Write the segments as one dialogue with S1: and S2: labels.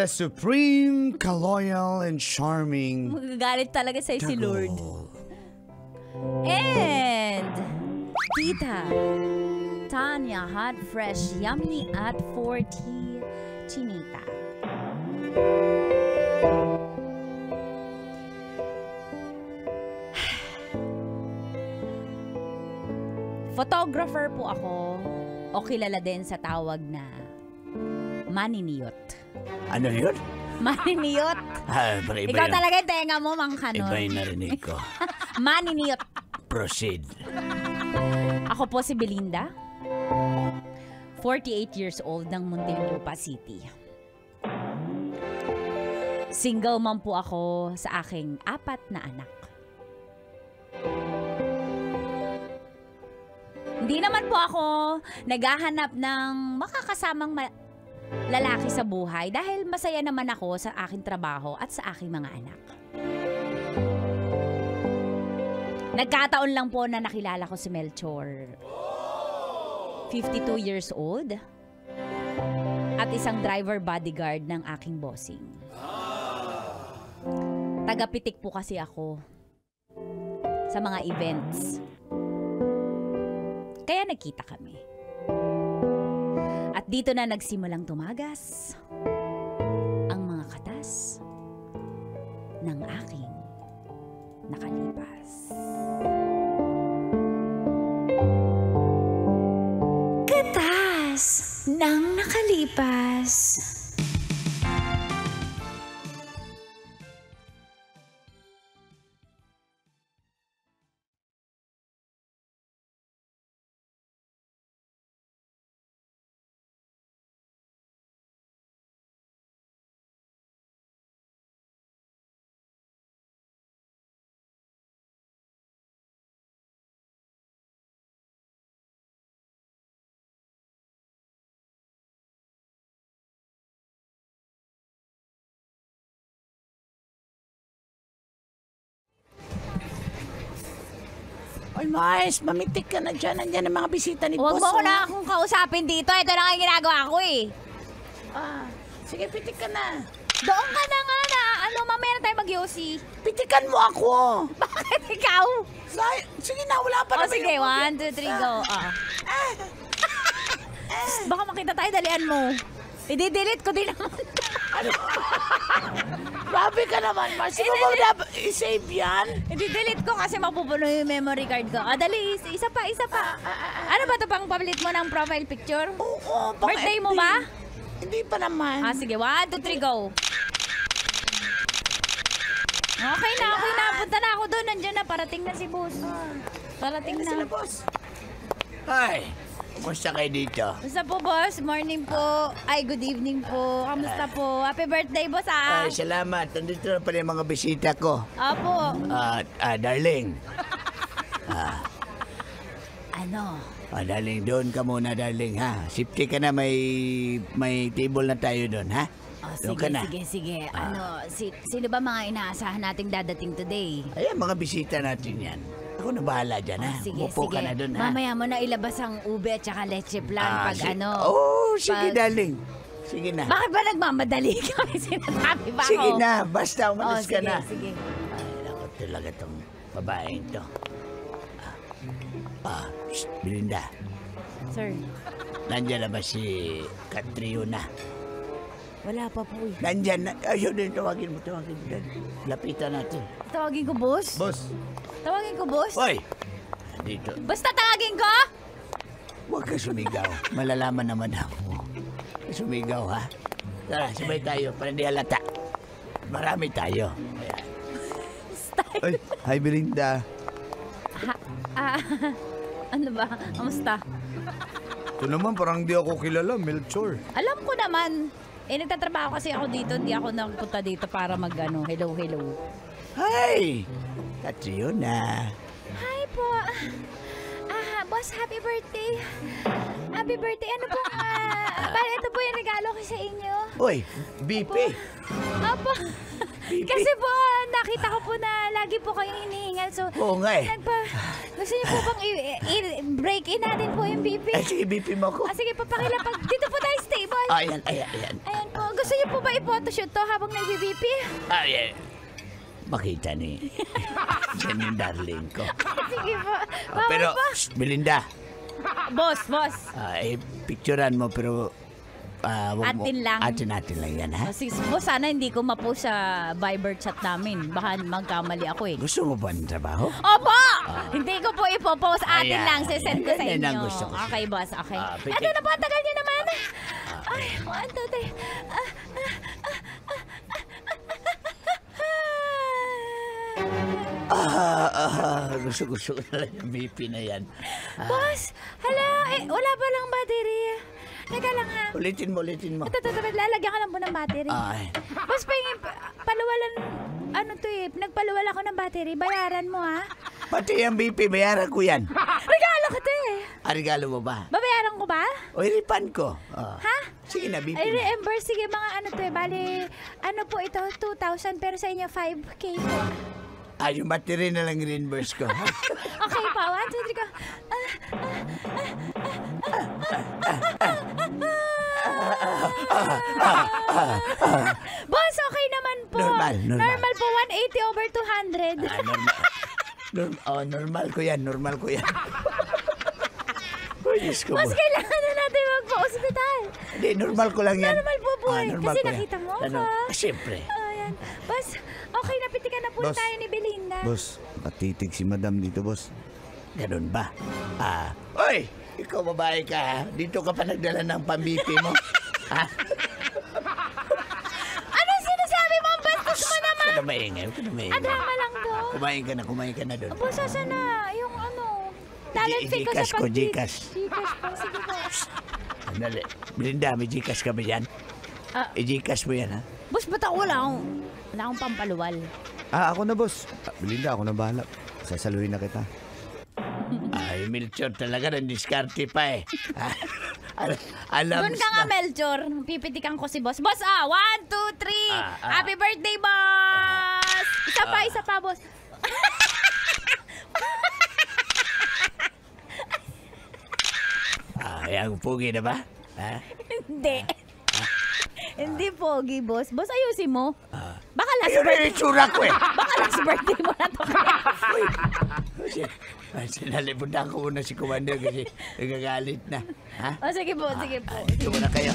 S1: the supreme, ka-loyal, and charming...
S2: Magagalit talaga sa'yo si Lord. And... Tita Tanya, hot, fresh, yummy at 40, Chinita. Photographer po ako o kilala din sa tawag na maniniyot.
S1: Ano yun?
S2: Maniniyot.
S1: Iba
S2: Ikaw talaga yung tenga mo, Mang Kanon.
S1: Iba yung narinig ko.
S2: Maniniyot.
S1: Proceed.
S2: Ako po si Belinda, 48 years old ng Muntinlupa City. Single mom po ako sa aking 4 na anak. Hindi naman po ako naghahanap ng makakasamang lalaki sa buhay dahil masaya naman ako sa aking trabaho at sa aking mga anak. Nagkataon lang po na nakilala ko si Melchor. 52 years old at isang driver bodyguard ng aking bossing. Tagapitik po kasi ako sa mga events. Kaya nagkita kami. At dito na nagsimulang tumagas ang mga katas ng aking nakalipas. Katas ng nakalipas.
S3: Oy, Mais, mamitik ka na dyan. Nandiyan ang mga bisita ni Boss.
S2: Huwag mo ko na akong kausapin dito. Ito na ang ginagawa ko eh.
S3: Sige, pitik ka na.
S2: Doon ka na nga na. Ano, mamaya na tayo mag-yosi.
S3: Pitikan mo ako.
S2: Bakit ikaw?
S3: Sige na, wala pa naman.
S2: Sige, 1, 2, 3, go. Baka makita tayo, dalian mo. I-delete ko din naman.
S3: Grabe ka naman, Mars. Sino ba dapat i-save yan?
S2: I-delete ko kasi mapupuno yung memory card ko. Dali, isa pa. Ano ba ito pang papalit mo ng profile picture?
S3: Oo,
S2: birthday mo ba?
S3: Hindi pa naman.
S2: Sige, 1, 2, 3, go. Okay na. Punta na ako doon. Nandiyan na. Parating na si boss. Parating na.
S3: Sila, boss.
S1: Hi. Kumusta kayo dito?
S2: Kumusta po, boss? Morning po. Ay, good evening po. Kamusta po? Happy birthday, boss,
S1: Ay, salamat. Nandito na pala yung mga bisita ko.
S2: Apo.
S1: Darling.
S2: Ano?
S1: Darling, doon ka muna, darling, ha? Safety ka na, may table na tayo doon, ha? Doon ka na.
S2: Sige. Sino ba mga inaasahan nating dadating today?
S1: Ayan, mga bisita natin yan. Ako na bahala dyan, ha?
S2: Sige.
S1: Upo ka na doon, ha?
S2: Mamaya mo na ilabas ang ube at saka leche plan
S1: Sige, darling. Sige na.
S2: Bakit ba nagmamadali ka? May sinasabi ba ako?
S1: Sige na, basta umalis ka na.
S2: Sige.
S1: Ay, ako talaga tong babaeng to. Belinda.
S2: Sir.
S1: Nandiyan na ba si Catriona?
S2: Wala pa po eh.
S1: Nandiyan na. Ayun din, tawagin mo. Lapitan natin.
S2: Tawagin ko, boss?
S1: Boss.
S2: Tawagin ko, boss?
S1: Hoy! Dito.
S2: Basta tawagin ko?
S1: Huwag ka sumigaw. Malalaman naman ako. Sumigaw, ha? Tara, sabay tayo para di halata. Marami tayo. Ayan.
S4: Ay, hi Belinda.
S2: Ano ba? Kamusta?
S4: Ito naman parang di ako kilala, Melchor.
S2: Alam ko naman. Nagtatrabaho kasi ako dito. Hindi ako nagpunta dito para hello.
S1: Hi! Catriona.
S2: Hi po. Boss, happy birthday. Happy birthday. Ano po? Ito po yung regalo ko sa inyo.
S1: Uy, BP.
S2: Opo. Kasi po, nakita ko po na lagi po kayong hinihingal. So,
S1: Oo nga eh.
S2: gusto niyo po bang break in natin po yung BP?
S1: Sige, BP mo ako.
S2: Sige, papakilapag. Dito po tayo stable.
S1: Ayan.
S2: Ayan po. Gusto niyo po ba i-photoshoot to habang nag-BP?
S1: Ayan. Makita ni. Yan yung darling ko.
S2: Sige po.
S1: Pero,
S2: po.
S1: Belinda,
S2: Boss.
S1: picturean mo pero wag mo.
S2: Atin lang.
S1: Atin lang yan, ha?
S2: Sige, boss, sana hindi ko ma-post sa Viber chat namin. Baka magkamali ako eh.
S1: Gusto mo ba ng trabaho?
S2: Opo! Hindi ko po ipopost. Atin
S1: Ayan.
S2: lang. Sisend ko sa
S1: Yan ang
S2: inyo.
S1: gusto ko.
S2: Okay, boss. Okay.
S1: Pwede.
S2: Ito na po. Tagal niyo naman. Ay, 1, 2, 3.
S1: Gusto ko na lang yung BP na yan.
S2: Boss, hala. Wala pa lang battery. Teka lang ha.
S1: Ulitin mo.
S2: Ito, lalagyan ka lang po ng battery.
S1: Ay,
S2: Boss, paluwalan, nagpaluwal ako ng battery. Bayaran mo ha.
S1: pati yung BP, bayaran ko yan.
S2: Regalo ko to eh.
S1: Regalo mo ba?
S2: Babayaran ko ba?
S1: O, iripan ko.
S2: Ha?
S1: Sige na, BP
S2: Ay,
S1: na.
S2: reimburse. Sige, mga ano to eh. Bali, ano po ito? 2,000 pero sa inyo 5K po.
S1: Yung battery na lang reimburse ko.
S2: Okay pa. 1, 2, 3 ko. Boss, okay naman po.
S1: Normal.
S2: po, 180 over 200.
S1: Normal ko yan. Uy, Diyos ko.
S2: Boss, kailangan na natin magpa-hospital.
S1: Hindi, normal ko lang yan.
S2: Normal po po eh.
S1: Normal
S2: Kasi
S1: ko yan.
S2: nakita mo
S1: Ano?
S2: ako.
S1: Siyempre.
S2: Ayan. Boss, okay, napitikan na po
S4: Boss.
S2: tayo ni Belinda.
S4: Boss, matitig si madam dito, boss.
S1: Ganun ba? Uy! Ikaw babae ka, ha? Dito ka pa nagdala ng pambipi mo? Ha?
S2: Ano sinasabi mo? Ang bastos mo naman.
S1: Huwag ka na maingay.
S2: Drama lang to.
S1: Kumain ka na doon.
S2: Boss, asa na? Yung ano? Talent fee ko sa
S1: Gcash ko,
S2: pag-tweet.
S1: Gcash.
S2: Gcash po. Sige po.
S1: Andali. Belinda, may Gcash ka ba yan? I-Gcash mo yan, ha?
S2: Boss, ba't ako wala akong pampaluwal?
S4: Ako na, boss. Belinda, ako na bahala. Sasaluhin na kita.
S1: Ay, Melchor talaga, nandiskarte pa eh. Alam
S2: Doon ka nga, Melchor. Pipitikan ko si boss. Boss, 1, 2, 3. Happy birthday, boss! Isa pa, boss.
S1: Ang pugi na ba? Ha?
S2: Hindi. Hindi pogi, boss. Boss, ayusin mo. Baka last
S1: Ayun na
S2: birthday.
S1: yung itsura ko eh.
S2: Baka last birthday mo na to.
S1: Sinalibutan ko muna si Commander kasi nagagalit na. Ha?
S2: Sige po, sige po.
S1: Dito muna kayo.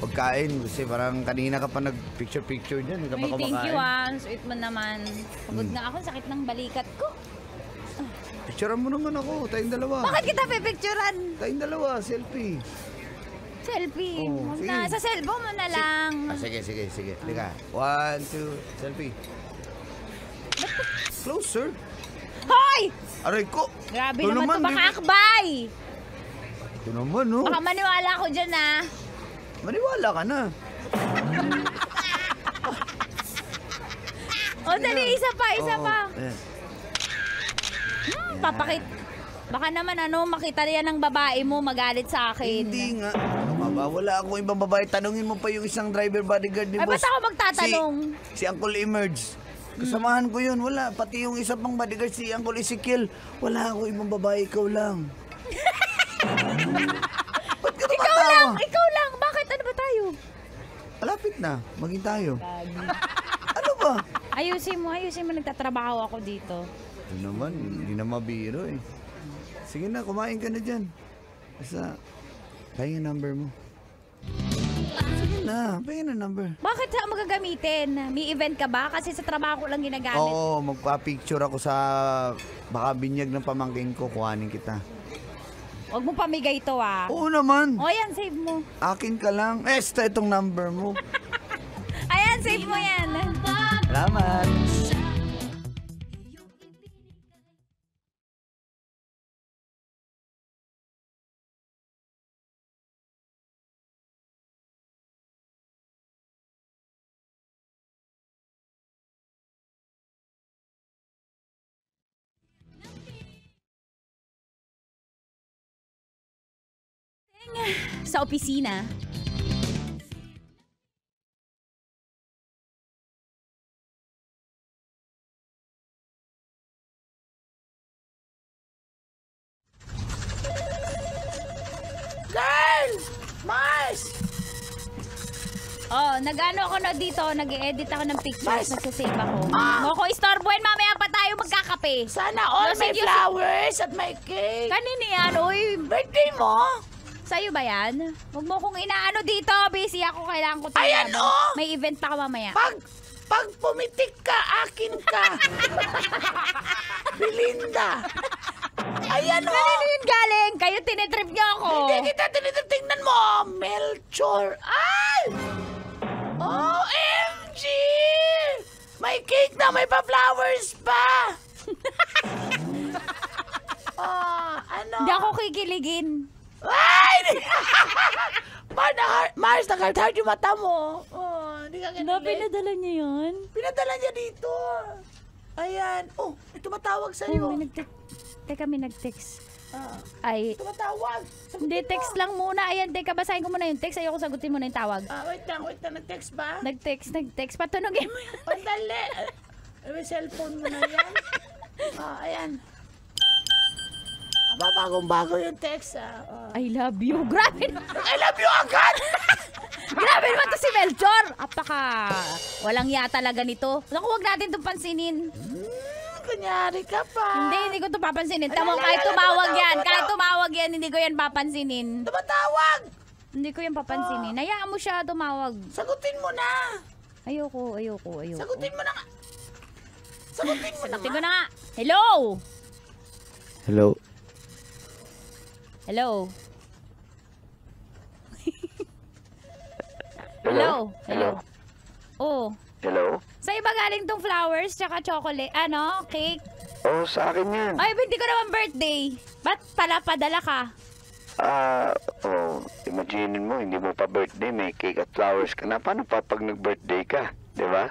S4: Pagkain, kasi parang kanina ka pa nag-picture-picture dyan. Hindi ka pa
S2: Ay, thank you
S4: kumakain.
S2: Sweet mo naman. Pagod nga ako, sakit ng balikat ko.
S4: Picturean mo naman ako, tayong dalawa.
S2: Bakit kita pipicturean?
S4: Tayong dalawa, selfie.
S2: Selfie.
S4: Oh,
S2: Huwag
S4: sige.
S2: na. Sa cellphone mo na lang.
S4: Sige. Halika. 1, 2, selfie. Closer.
S2: Hoy!
S4: Aray ko.
S2: Grabe
S4: Ito
S2: naman to. Baka
S4: di-
S2: akbay.
S4: Ito naman, no?
S2: Baka maniwala ko dyan, ah.
S4: Maniwala ka na.
S2: Dali. Isa pa.
S4: Ayan.
S2: Baka naman, makita yan ng babae mo, magalit sa akin.
S4: Hindi nga. Ano ba? Wala akong ibang babae. Tanungin mo pa yung isang driver bodyguard ni
S2: Ay,
S4: boss.
S2: ba't ako magtatanong?
S4: Si Uncle Emerge. Kasamahan ko yun. Wala. Pati yung isa pang bodyguard, si Uncle Ezekiel. Wala akong ibang babae. Ikaw lang. Ba't ka tumatawa?
S2: Ikaw lang. Bakit? Ano ba tayo?
S4: Malapit na. Maging tayo. Ano ba?
S2: Ayusin mo. Nagtatrabaho ako dito.
S4: Ito naman. Hindi na mabiro eh. Sige na. Kumain ka na dyan. Basta, pahingin number mo. Sige na. Pahingin na number.
S2: Bakit sa magagamitin? May event ka ba? Kasi sa trabaho ko lang ginagamit.
S4: Oo, magpa-picture ako sa baka binyag ng pamangkin ko, kuhanin kita.
S2: Huwag mo pamigay ito, ah.
S4: Oo naman.
S2: O, yan, save mo.
S4: Akin ka lang. Itong number mo.
S2: Ayan, save mo yan.
S4: Salamat.
S2: Sa opisina.
S3: Girl! Mars!
S2: Oh, nag-ano ako na dito, nag-edit ako ng pictures,
S3: Mars!
S2: nagsasave ako.
S3: Ah!
S2: Mo ko istorbohin, mamaya pa tayo magkakape.
S3: Sana all
S2: No,
S3: may
S2: sige,
S3: flowers at may cake.
S2: Kanina yan, uy.
S3: Birthday mo?
S2: Sa'yo ba yan? Huwag mo kong inaano dito, busy ako, kailangan ko tayo.
S3: Ayan, oh!
S2: May event pa ka mamaya.
S3: Pag pumitik ka, akin ka. Belinda. Ayan o.
S2: Kanino yun galing? Kayo tinitrip niyo ako.
S3: Hindi kita tinitingnan mo. Melchor. Ay! OMG! May cake na, may pa-flowers pa. Ano?
S2: Hindi ako kikiligin.
S3: Ay! Mars, nag-heart yung mata mo. Hindi ka
S2: No,
S3: kinilig.
S2: pinadala niyo yun?
S3: Pinadala niya dito. Ayan. Oh, may tumatawag sa'yo.
S2: Teka, may nag-text. Ay,
S3: Tumatawag. Sagutin
S2: hindi,
S3: mo.
S2: text lang muna. Ayan, teka, basahin ko muna yung text. Ayoko sagutin muna yung tawag.
S3: Wait lang. Nag-text ba?
S2: Nag-text. Patunogin mo yun.
S3: Pandali. May cellphone mo na yan. Ayan. Bagong-bago yung text,
S2: I love you. Grabe na.
S3: I love you agad!
S2: Grabe naman to si Melchor. Walang ya talaga nito. Naku, huwag natin itong pansinin.
S3: Kunyari ka pa.
S2: Hindi ko ito papansinin.
S3: Ala,
S2: Tamo,
S3: ala,
S2: kahit
S3: ala,
S2: tumawag
S3: tumatawag,
S2: yan. Kahit
S3: tumatawag.
S2: tumawag yan, hindi ko yan papansinin.
S3: Tumatawag!
S2: Hindi ko yan papansinin. Hayaan mo siya tumawag.
S3: Sagutin mo na.
S2: Ayoko.
S3: Sagutin mo na nga. Sagutin mo na
S2: Sagutin
S3: nga.
S2: ko na nga. Hello?
S4: Hello?
S2: Hello? Hello? Oh.
S5: Hello?
S2: Sa iba galing tong flowers tsaka chocolate, cake.
S5: Oh, sa akin yan.
S2: Ay, hindi ko naman birthday. Ba't pala padala ka?
S5: Imaginin mo, hindi mo pa birthday, may cake at flowers ka na. Paano pa pag nag-birthday ka? Di ba?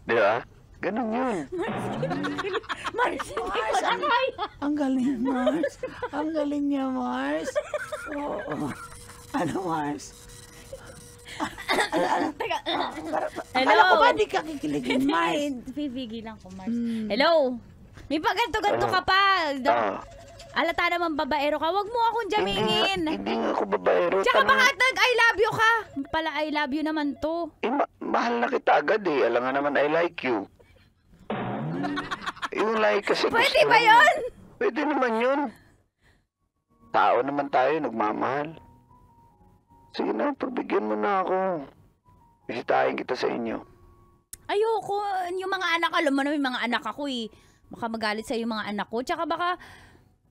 S5: Di ba? Ganun yun.
S2: Mars, hindi ko na kaya.
S3: Ang galing, Mars. Ang galing niya, Mars. Oo. Ano, Mars?
S2: Hello?
S3: Alam ko ba di ka kikiligin, Mars?
S2: Pipigilan ko, Mars. Hello? May paganto-ganto ka pa. Alata naman babaero ka. Huwag mo akong jamingin.
S5: Hindi nga ako babaero.
S2: Tsaka baka nag-I love you ka. Pala I love you naman to.
S5: Mahal na kita agad eh. Alam nga naman, I like you. Yung like kasi
S2: Pwede
S5: gusto
S2: ba
S5: mo.
S2: yun?
S5: Pwede naman yun. Tao naman tayo, nagmamahal. Sige na, pagbigyan mo na ako. Bisitahin kita sa inyo.
S2: Ayoko. Yung mga anak, alam mo na may mga anak ako eh. Baka magalit sa yung mga anak ko. Tsaka baka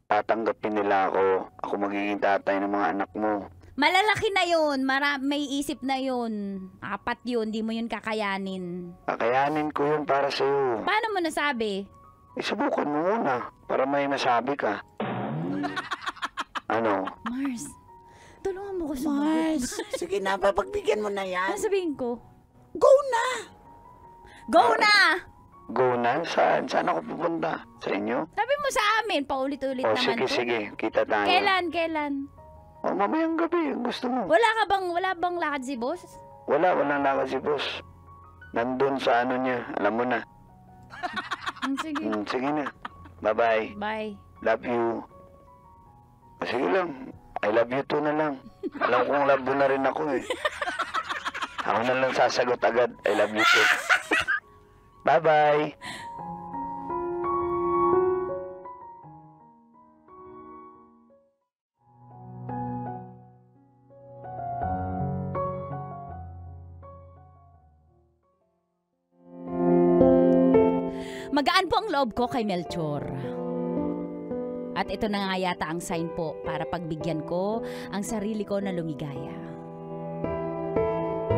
S5: Tatanggapin nila ako. Ako magiging tatay ng mga anak mo.
S2: malalaki na yun. May isip na yun. 4 yun. Di mo yun kakayanin.
S5: Kakayanin ko yun para sa'yo.
S2: Paano mo nasabi?
S5: Subukan mo muna para may masabi ka. Ano?
S2: Mars, tulungan mo ko sa
S3: Mars, sige na, pagbigyan mo na yan.
S2: Ano sabihin ko?
S3: Go na!
S2: Go na!
S5: Go na? Saan? Saan ako pupunta? Sa inyo?
S2: Sabi mo sa amin, paulit-ulit
S5: O
S2: naman
S5: sige,
S2: to.
S5: sige. Kita tayo.
S2: Kailan?
S5: O mamayang gabi. Ang gusto mo.
S2: Wala bang lakad si boss?
S5: Walang lakad si boss. Nandun sa ano niya. Alam mo na.
S2: Sige.
S5: Sige na. Bye-bye.
S2: Bye.
S5: Love you. O, sige lang. I love you too na lang. Alam kong love mo na rin ako eh. Ako na lang sasagot agad. I love you too. Bye-bye.
S2: Magaan po ang loob ko kay Melchor. At ito na nga yata ang sign po para pagbigyan ko ang sarili ko na lumigaya.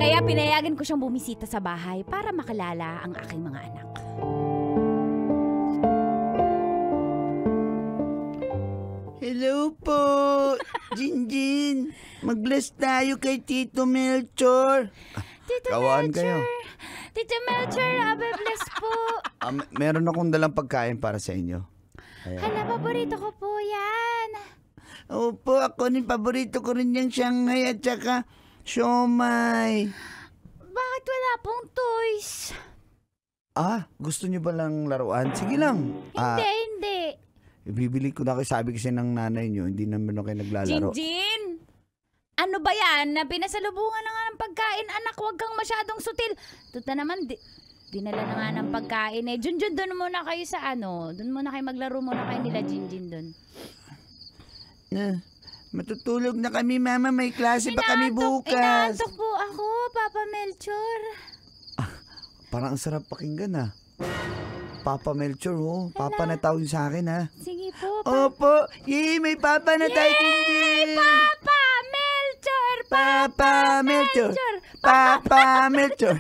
S2: Kaya pinayagan ko siyang bumisita sa bahay para makilala ang aking mga anak.
S3: Hello po, Jinjin. Mag-bless tayo kay Tito Melchor.
S2: Tito
S4: Kawaan kayo.
S2: Tito Melchor, abe-bless po.
S4: Meron akong dalang pagkain para sa inyo. Ayan.
S2: Hala, paborito ko po yan.
S3: Opo, ako rin, paborito ko rin yung Shanghai at saka siomay.
S2: Bakit wala pong toys?
S4: Gusto niyo ba lang laruan? Sige lang.
S2: Hindi.
S4: Bibili ko na kayo. Sabi kasi ng nanay niyo, hindi naman ako kayo naglalaro.
S2: Jinjin! Ano ba yan? Na pinasalubungan na nga ng pagkain, anak, huwag kang masyadong sutil. Tuta naman, dinala na nga ng pagkain eh. Junjun, doon muna kayo sa doon muna kayo maglaro muna kayo nila Jinjin doon.
S3: Matutulog na kami, Mama. May klase pa kami bukas.
S2: Inaantok po ako, Papa Melchor.
S4: Parang ang sarap pakinggan Papa Melchor, Papa na tawag sa akin,
S2: Sige po,
S3: Opo. Yay, may papa na tayo, Jinjin.
S2: Papa Melchor!
S3: Papa Melchor. Papa Melchor.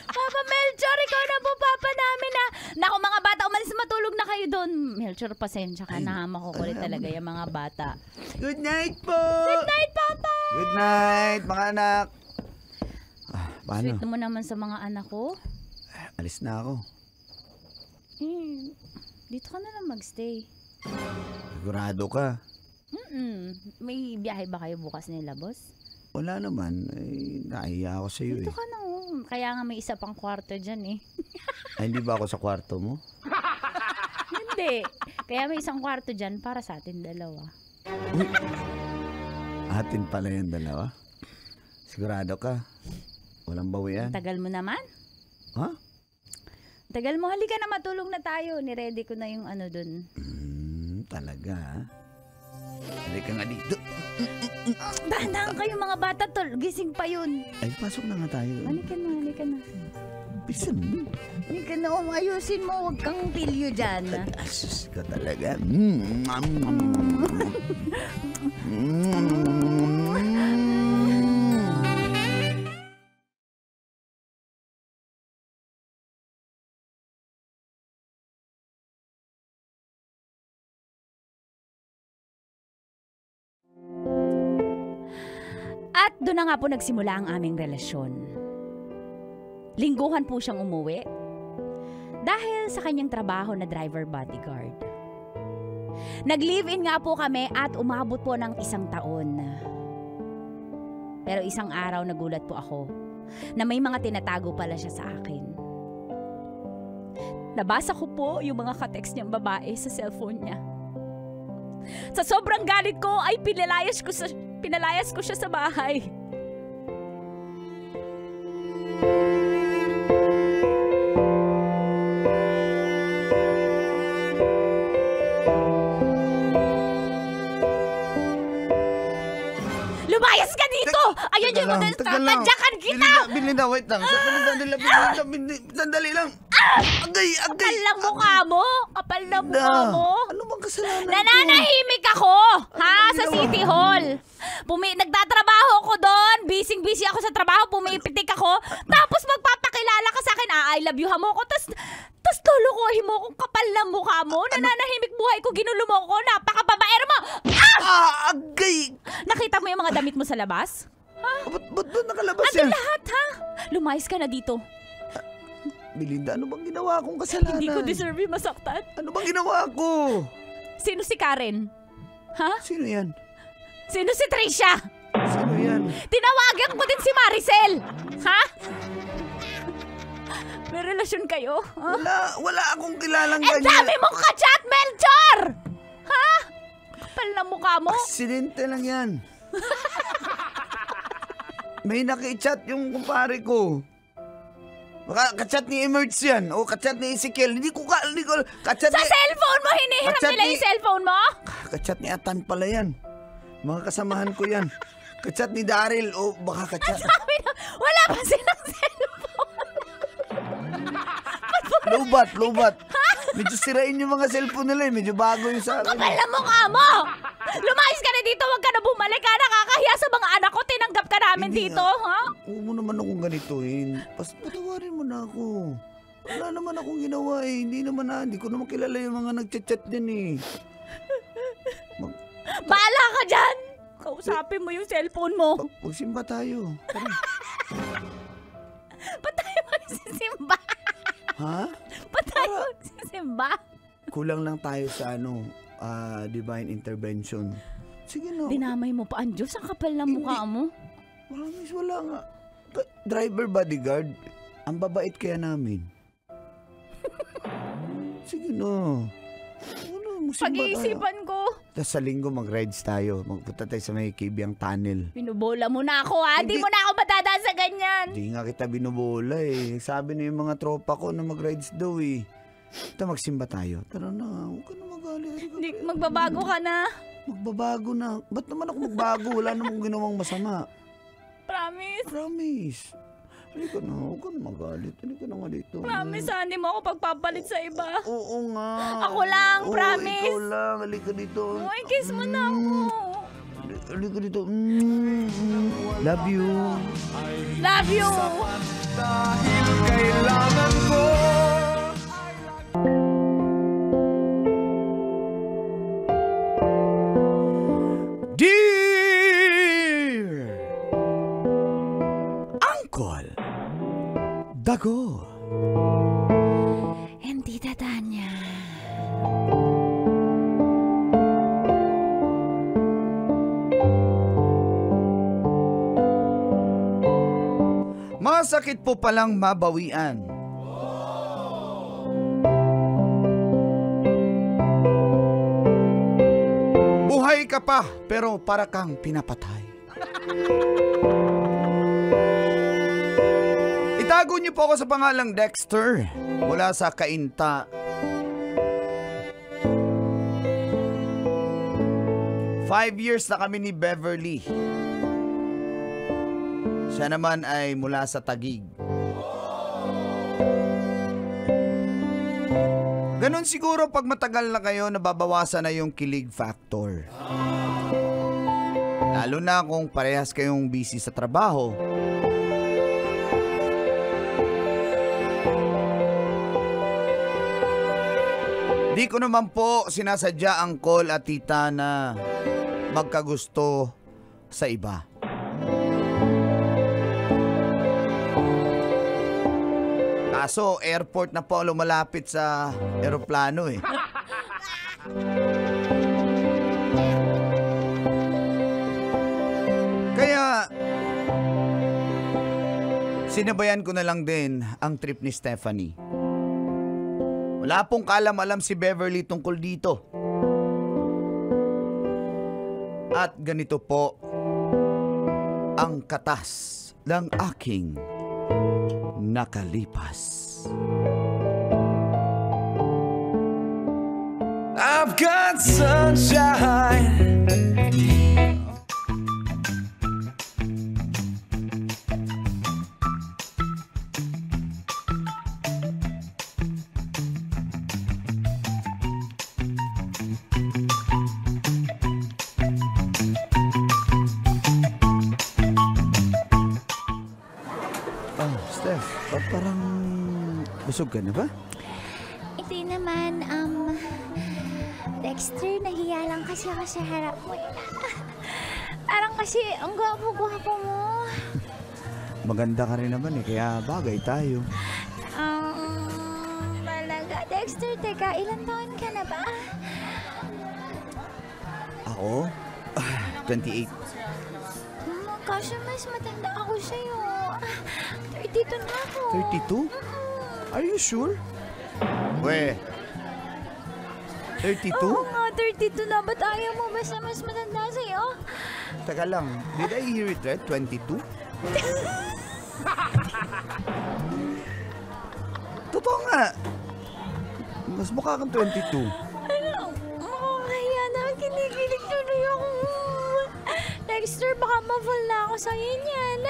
S2: Papa Melchor, ikaw na po Papa namin Naku mga bata, umalis matulog na kayo doon. Melchor, pasensya ka na makukulit talaga yung mga bata.
S3: Good night po.
S2: Good night, Papa!
S4: Good night, mga anak. Paano?
S2: Sweet mo naman sa mga anak ko.
S4: Alis na ako.
S2: Dito ka na lang magstay.
S4: Sigurado ka.
S2: May biyahe ba kayo bukas nila, boss?
S4: Wala naman. Naiya ako sa iyo
S2: Dito ka na Kaya nga may isa pang kwarto dyan
S4: Ay, hindi ba ako sa kwarto mo?
S2: Hindi. Kaya may isang kwarto dyan para sa atin dalawa.
S4: Atin pala yung dalawa? Sigurado ka? Walang bawian?
S2: Tagal mo naman?
S4: Ha?
S2: Tagal mo, halika na matulog na tayo. Niready ko na yung dun.
S4: Talaga Halika nga dito.
S2: Dahan-dahan kayo mga bata, tol. Gising pa yun.
S4: Ay, pasok na nga tayo.
S2: Halika na.
S4: Bisan mo.
S2: Halika na, ayusin mo. Huwag kang pilyo dyan.
S4: Asus ka talaga.
S2: At doon na nga po nagsimula ang aming relasyon. Lingguhan po siyang umuwi dahil sa kanyang trabaho na driver bodyguard. Nag-live-in nga po kami at umabot po ng 1 taon. Pero isang araw nagulat po ako na may mga tinatago pala siya sa akin. Nabasa ko po yung mga ka-text niyang babae sa cellphone niya. Sa sobrang galit ko ay pinalayas ko siya sa bahay. Lumayas ka dito! Ayun yung mga tatadyakan kita!
S4: Belinda, wait lang. Sandali lang. Agay!
S2: Kapal lang mukha mo! Kapal lang mukha mo!
S4: Ano bang kasalanan ko?
S2: Nananahimik ako! Sa City Hall! Nagtatrabaho ako doon! Busy ako sa trabaho, pumipitik ako, tapos magpapakilala ka sa akin, I love you mo ko, tas lulukuhin mo kung kapal ng mukha mo, nananahimik buhay ko, ginulo mo ko, napakababaero mo!
S4: Agay!
S2: Nakita mo yung mga damit mo sa labas?
S4: Ba't doon nakalabas
S2: Ando
S4: yan?
S2: lahat, ha? Lumayas ka na dito.
S4: Belinda, ano bang ginawa kong kasalanan?
S2: Hindi ko deserve yung masaktan.
S4: Ano bang ginawa ko?
S2: Sino si Karen? Ha?
S4: Sino yan?
S2: Sino si Tricia?
S4: Sino yan?
S2: Tinawagan ko din si Maricel. Ha? May relasyon kayo? Ha?
S4: Wala akong kilalang
S2: Ang dami mong ka-chat, Melchor! Ha? Kapal na mukha mo.
S4: Aksidente lang yan. May naki-chat yung kumpare ko. Kachat ni Emerge yan. O kachat ni Ezekiel. Hindi ko kachat
S2: Sa
S4: ni...
S2: cellphone mo, hinihiram
S4: Kachat
S2: nila
S4: ni-
S2: yung cellphone mo?
S4: Kachat ni Atan pala yan. Mga kasamahan ko yan. Kachat ni Daryl. O baka kachat...
S2: Sabi na, wala pa silang cellphone.
S4: Lobat. Medyo sirain yung mga cellphone nila eh. Medyo bago yung sa akin.
S2: Kapal na mukha mo! Lumayas ka na dito, huwag ka na bumalik ka. Nakakahiya sa mga anak ko, tinanggap ka namin
S4: Hindi
S2: dito, ha?
S4: Huwag mo naman akong ganituin. Patawarin mo na ako. Wala naman akong ginawa eh. Hindi ko naman kilala yung mga nagchat-chat din eh.
S2: Bahala ka dyan! Kausapin mo yung cellphone mo.
S4: Magsimba tayo. Tara.
S2: Ba't tayo magsisimba?
S4: Ha?
S2: Ba't tayo magsisimba?
S4: Kulang lang tayo sa divine intervention. Sige na.
S2: Dinamay mo pa ang Diyos. Ang kapal ng mukha mo.
S4: Promise, wala nga. Driver bodyguard, ang babait kaya namin. Sige na. Magsimba tayo.
S2: Pag-iisipan ko.
S4: Tapos sa linggo mag-rides tayo. Magpunta tayo sa may Kibiang Tunnel.
S2: Pinubola mo na ako ha. Hindi mo na ako madadaan sa ganyan.
S4: Hindi nga kita binubola eh. Sabi na yung mga tropa ko na mag-rides daw eh. Ito, magsimba tayo. Tara na, huwag ka na magalit.
S2: Hindi, magbabago ka na.
S4: Magbabago na. Ba't naman ako magbago? Wala namang ginawang masama.
S2: Promise.
S4: Promise. Halika na, huwag ka na magalit. Halika na nga dito.
S2: Promise ha, hindi mo ako pagpapalit sa iba.
S4: Oo nga.
S2: Ako lang,
S4: Oo,
S2: promise.
S4: Ikaw lang. Halika dito.
S2: Uy, kiss mo na ako.
S4: Halika dito. Love you.
S2: Love you.
S6: Dahil kailangan ko.
S4: Dear Uncle Dago
S2: And Tita Tanya.
S4: masakit po palang mabawian. Buhay ka pa, pero para kang pinapatay. Itago niyo po ako sa pangalang Dexter, mula sa Cainta. Five years na kami ni Beverly. Siya naman ay mula sa Taguig. Ganon siguro pag matagal na kayo, nababawasan na yung kilig factor. Lalo na kung parehas kayong busy sa trabaho. Di ko naman po sinasadya ang call at tita na magkagusto sa iba. Kaso airport na po ang lumalapit sa eroplano eh. Kaya sinabayan ko na lang din ang trip ni Stephanie. Wala pong kaalam-alam si Beverly tungkol dito. At ganito po ang katas ng aking nakalipas.
S6: I've got sunshine.
S4: Steph, parang busog ka na ba?
S7: Hindi naman, Dexter, nahiya lang kasi ako sa harap mo. Parang kasi ang gwapo-gwapo mo.
S4: Maganda ka rin naman eh, kaya bagay tayo.
S7: Talaga. Dexter, teka, ilang taon ka na ba?
S4: Ako? 28.
S7: Kasi mas matanda ako sa'yo. 32 na ako.
S4: 32? Are you sure? We, 32?
S7: Oo nga, 32 na. Ba't ayaw mo basta mas matanda sa'yo?
S4: Teka lang, did I hear it right? 22? Totoo nga. Mas mukha kang 22.
S7: Ano? Kaya na, kinikilig tuloy ako. Dexter, baka ma-fall na ako sa'yo niyan.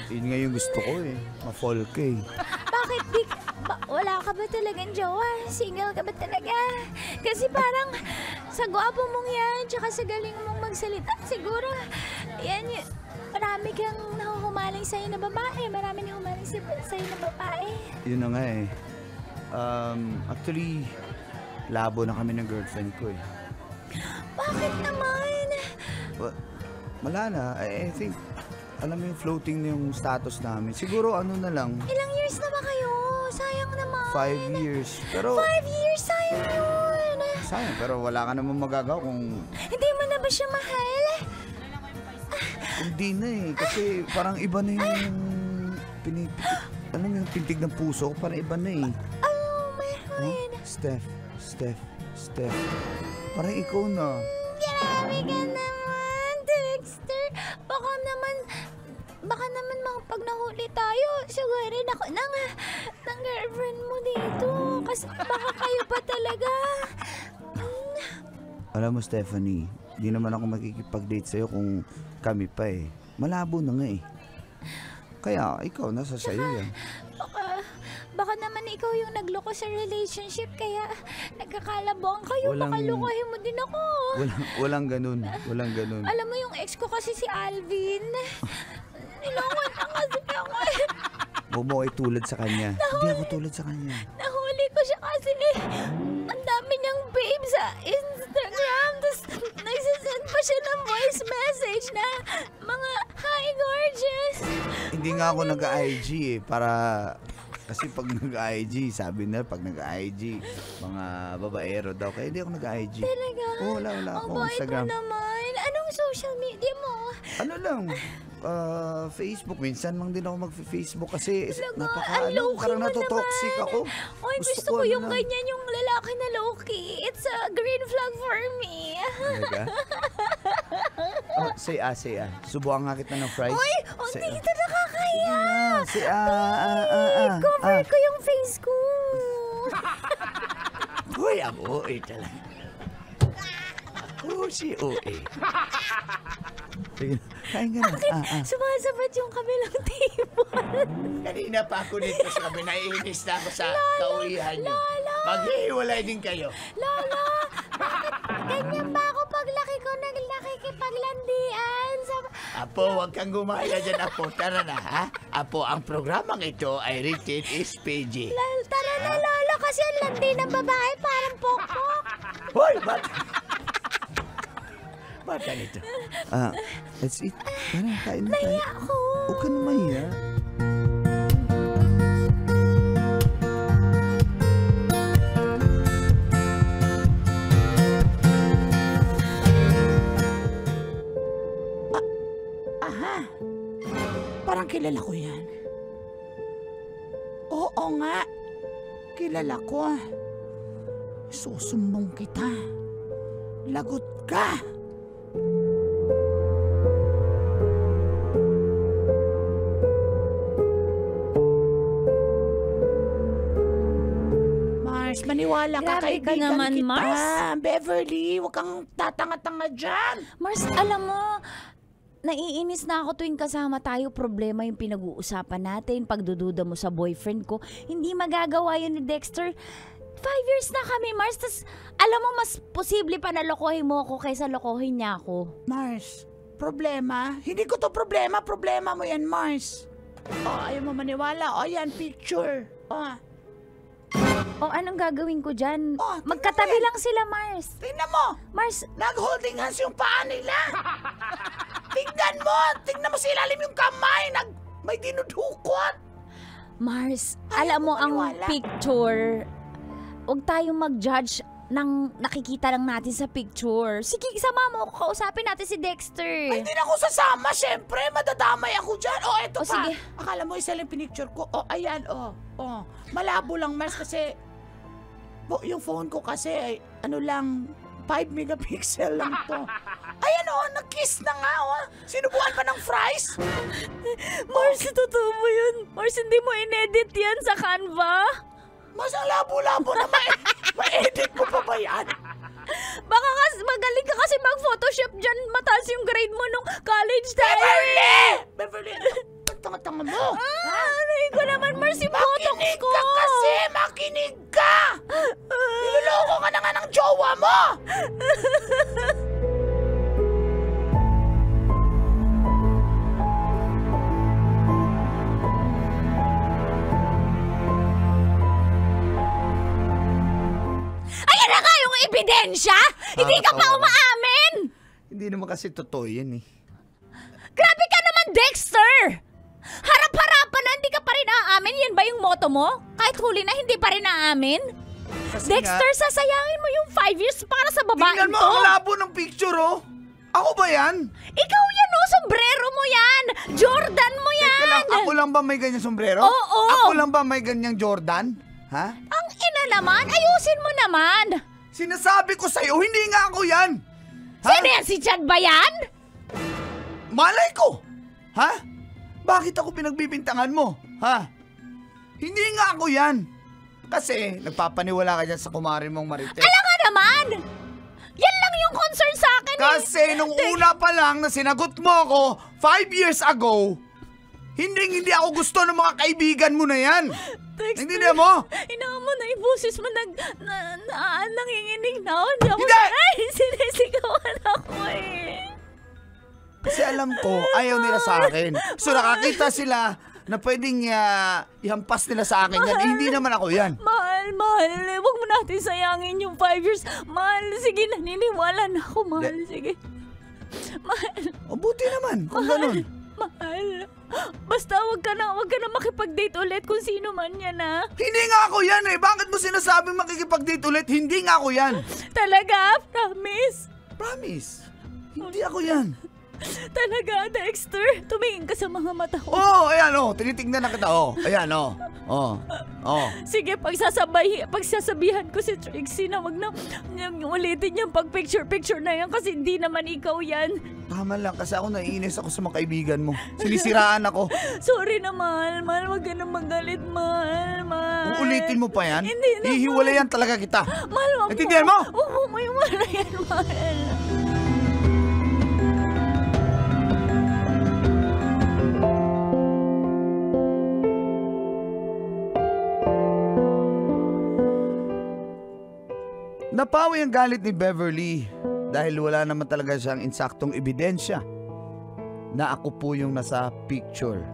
S4: Yun nga yung gusto ko eh. Ma-fall ka eh.
S7: Bakit di wala ka ba talagang jowa? Single ka ba talaga? Kasi parang sa gwapo mong yan, tsaka sa galing mong magsalita, siguro, yan marami kang nahuhumaling sa'yo na babae. Marami nahuhumaling sa'yo na babae.
S4: Yun na nga eh. Actually, labo na kami ng girlfriend ko eh.
S7: Bakit naman?
S4: Wala na. I think, alam mo yung floating na yung status namin. Siguro ano na lang,
S7: Ilang years na ba kayo? Sayang naman.
S4: 5 years. Pero
S7: 5 years, sayang yun.
S4: sayang, pero wala ka naman magagawa kung
S7: Hindi mo na ba siya mahal?
S4: hindi na eh. Kasi parang iba na yung yung pintig ng puso ko, parang iba na eh.
S7: Oh, Marvin.
S4: Steph. Parang ikaw na.
S7: Grabe ka naman, Dexter. Baka naman pag nahuli tayo, sugarin ako ng girlfriend mo dito. Kasi baka kayo pa talaga.
S4: Alam mo, Stephanie, di naman ako makikipag-date sa'yo kung kami pa eh. Malabo na nga eh. Kaya ikaw, nasa sa'yo yan.
S7: Baka naman ikaw yung nagloko sa relationship, kaya nagkakalabuan kayo.
S4: Walang-
S7: Baka lukohin mo din ako.
S4: Walang ganun.
S7: Alam mo yung ex ko kasi si Alvin. Nilokon na kasi ako.
S4: Huwag mo kayo tulad sa kanya. Hindi ako tulad sa kanya.
S7: Nahuli ko siya kasi ang dami niyang babe sa Instagram. Tapos nagsisend pa siya ng voice message na mga hi gorgeous.
S4: Hindi nga ako nag-IG eh. Kasi pag nag-IG, sabi na pag nag-IG, mga babaero daw. Kaya hindi ako nag-IG.
S7: Talaga?
S4: Oo, wala
S7: Ang
S4: ako
S7: bait
S4: Instagram.
S7: mo naman. Anong social media mo?
S4: Ano lang, Facebook. Minsan lang din ako mag-Facebook kasi
S7: Ang low-key
S4: parang
S7: mo
S4: natotoxic
S7: naman.
S4: ako.
S7: Oy, gusto ko yung
S4: ano lang.
S7: ganyan, yung lalaki na low-key. It's a green flag for me.
S4: Talaga? Oh, say ah. Subukan nga kita ng fries.
S7: Uy,
S4: Say,
S7: hindi kita nakakahiya.
S4: Say
S7: Cover ko yung face ko.
S1: Uy, ang OA talaga. Ako si OA.
S4: Sige, kain ka na.
S7: Sumasabat yung kabilang table.
S1: Kanina pa ako dito sa kami, naiinis na ako sa kauwihan niyo. Maghihiwalay din kayo.
S7: Lolo, bakit ganyan ba ako paglaki ko nakikipaglandian?
S1: Apo, huwag kang gumaya dyan, Apo. Tara na, ha? Apo, ang programang ito ay rated is PG.
S7: Tara na, Lolo, kasi ang landi ng babae parang pokpok.
S1: Hoy, ba't? Ba't ganito?
S4: Let's eat. Tara, kain na tayo.
S7: Nahiya ako.
S4: Huwag ka na mahiya.
S3: Parang kilala ko yan. Oo nga. Kilala ko. Susumbong kita. Lagot ka. Mars, maniwala ka,
S2: Grabe ka
S3: kaibigan
S2: naman,
S3: kita.
S2: Mars.
S3: Beverly, huwag kang tatanga-tanga dyan.
S2: Mars, alam mo, naiinis na ako tuwing kasama tayo. Problema yung pinag-uusapan natin. Pagdududa mo sa boyfriend ko. Hindi magagawa yun ni Dexter. 5 years na kami, Mars. Tas, alam mo, mas posible pa na lokohin mo ako kaysa lokohin niya ako.
S3: Mars, problema? Hindi ko to problema. Problema mo yan, Mars. Oh, ayaw mo maniwala. Oh, yan, picture. Oh,
S2: O, anong gagawin ko dyan?
S3: Oh, tingnan
S2: Magkatabi
S3: mo yan.
S2: lang sila, Mars.
S3: tingnan mo.
S2: Mars,
S3: Nag-holding hands yung paa nila. Tingnan mo sa ilalim yung kamay. May dinudukot.
S2: Mars,
S3: Ayaw
S2: alam mo
S3: mo
S2: ang
S3: maniwala.
S2: picture. Huwag tayong mag-judge ng nakikita lang natin sa picture. Sige, isama mo ako. Kausapin natin si Dexter.
S3: Ay, hindi na ako sasama. Siyempre, madadamay ako dyan. Oh, eto
S2: O,
S3: pa.
S2: sige.
S3: Akala mo isa lang pinicture ko. Oh, ayan, oh. Oh, malabo lang, Mars, kasi yung phone ko kasi, ay, ano lang, 5 megapixel lang to. Ayan, oh, nag-kiss na nga, oh. Sinubukan pa ng fries?
S2: Mars, totoo mo yun. Mars, hindi mo in-edit yan sa Canva?
S3: Mas ang labo-labo na ma-edit mo pa ba yan?
S2: Baka magaling ka kasi mag-photoshop dyan. Mataas yung grade mo nung college tayo.
S3: Beverly, tanga-tanga mo.
S2: Aray ko naman, Mars, yung photo
S3: Makinig
S2: ko.
S3: ka kasi! Makinig ka! Niloloko ka na nga ng jowa mo!
S2: Ayan na nga yung ebidensya! Hindi ka pa
S4: Nakakatawa.
S2: umaamin!
S4: Hindi naman kasi totoo yan eh.
S2: Grabe ka naman, Dexter! Harap-harapan na, hindi ka pa rin aamin? Yan ba yung motto mo? Kahit huli na, hindi pa rin aamin?
S4: Kasi
S2: Dexter, sasayangin mo yung 5 years para sa babaeng
S4: tingnan mo,
S2: to.
S4: ang labo ng picture, oh. Ako ba yan?
S2: Ikaw yan, oh. Sombrero mo yan. Jordan mo yan.
S4: Teka lang, ako lang ba may ganyang sombrero?
S2: Oo.
S4: Ako lang ba may ganyang Jordan? Ha?
S2: Ang ina naman, ayusin mo naman.
S4: Sinasabi ko sa'yo, hindi nga ako yan! Ha?
S2: Sino yan? Si Chad ba yan?
S4: Malay ko! Ha? Bakit ako pinagbibintangan mo? Ha? Hindi nga ako yan! Kasi nagpapaniwala ka dyan sa kumari mong Marites.
S2: Alam nga naman. Yan lang yung concern sa akin.
S4: Kasi nung una pa lang na sinagot mo ako 5 years ago, hindi ako gusto ng mga kaibigan mo na yan.
S2: Dexter,
S4: Hindi na mo?
S2: Inaan mo na yung boses mo nanginginig na ako. Hindi ako
S4: Hindi!
S2: Ay, sinisigawan ako eh.
S4: Kasi alam ko, ayaw nila sa akin. So nakakita sila na pwedeng ihampas nila sa akin yan. Hindi naman ako yan.
S2: Mahal, huwag mo natin sayangin yung 5 years. Mahal, sige, naniniwala na ako, mahal, sige. Mahal,
S4: O buti naman, kung ganun.
S2: mahal. Basta wag ka na makipag-date ulit kung sino man yan, ha?
S4: Hindi nga ako yan eh. Bakit mo sinasabing makikipag-date ulit? Hindi nga ako yan.
S2: Talaga? Promise?
S4: Promise. Hindi ako yan.
S2: Talaga, Dexter? Tumingin ka sa mga mata ko.
S4: Oh, ayan oh. Tinitingnan na kita oh. Ayan oh. Oh. Oh.
S2: Sige, pagsasabihan ko si Trixie na wag na ulitin yung pag-picture-picture na yan kasi hindi naman ikaw yan.
S4: Tama lang kasi ako naiinis ako sa mga kaibigan mo. Sinisiraan ako.
S2: Sorry na, mahal. Mahal, wag ka na magalit, mahal.
S4: Kung ulitin mo pa yan,
S2: Hindi na,
S4: hihiwalayan talaga kita.
S2: Mahal, wag
S4: Naintindihan mo?
S2: Huwag mo yung mahal yan, mahal.
S4: Napawi ang galit ni Beverly dahil wala naman talaga siyang insaktong ebidensya na ako po yung nasa picture.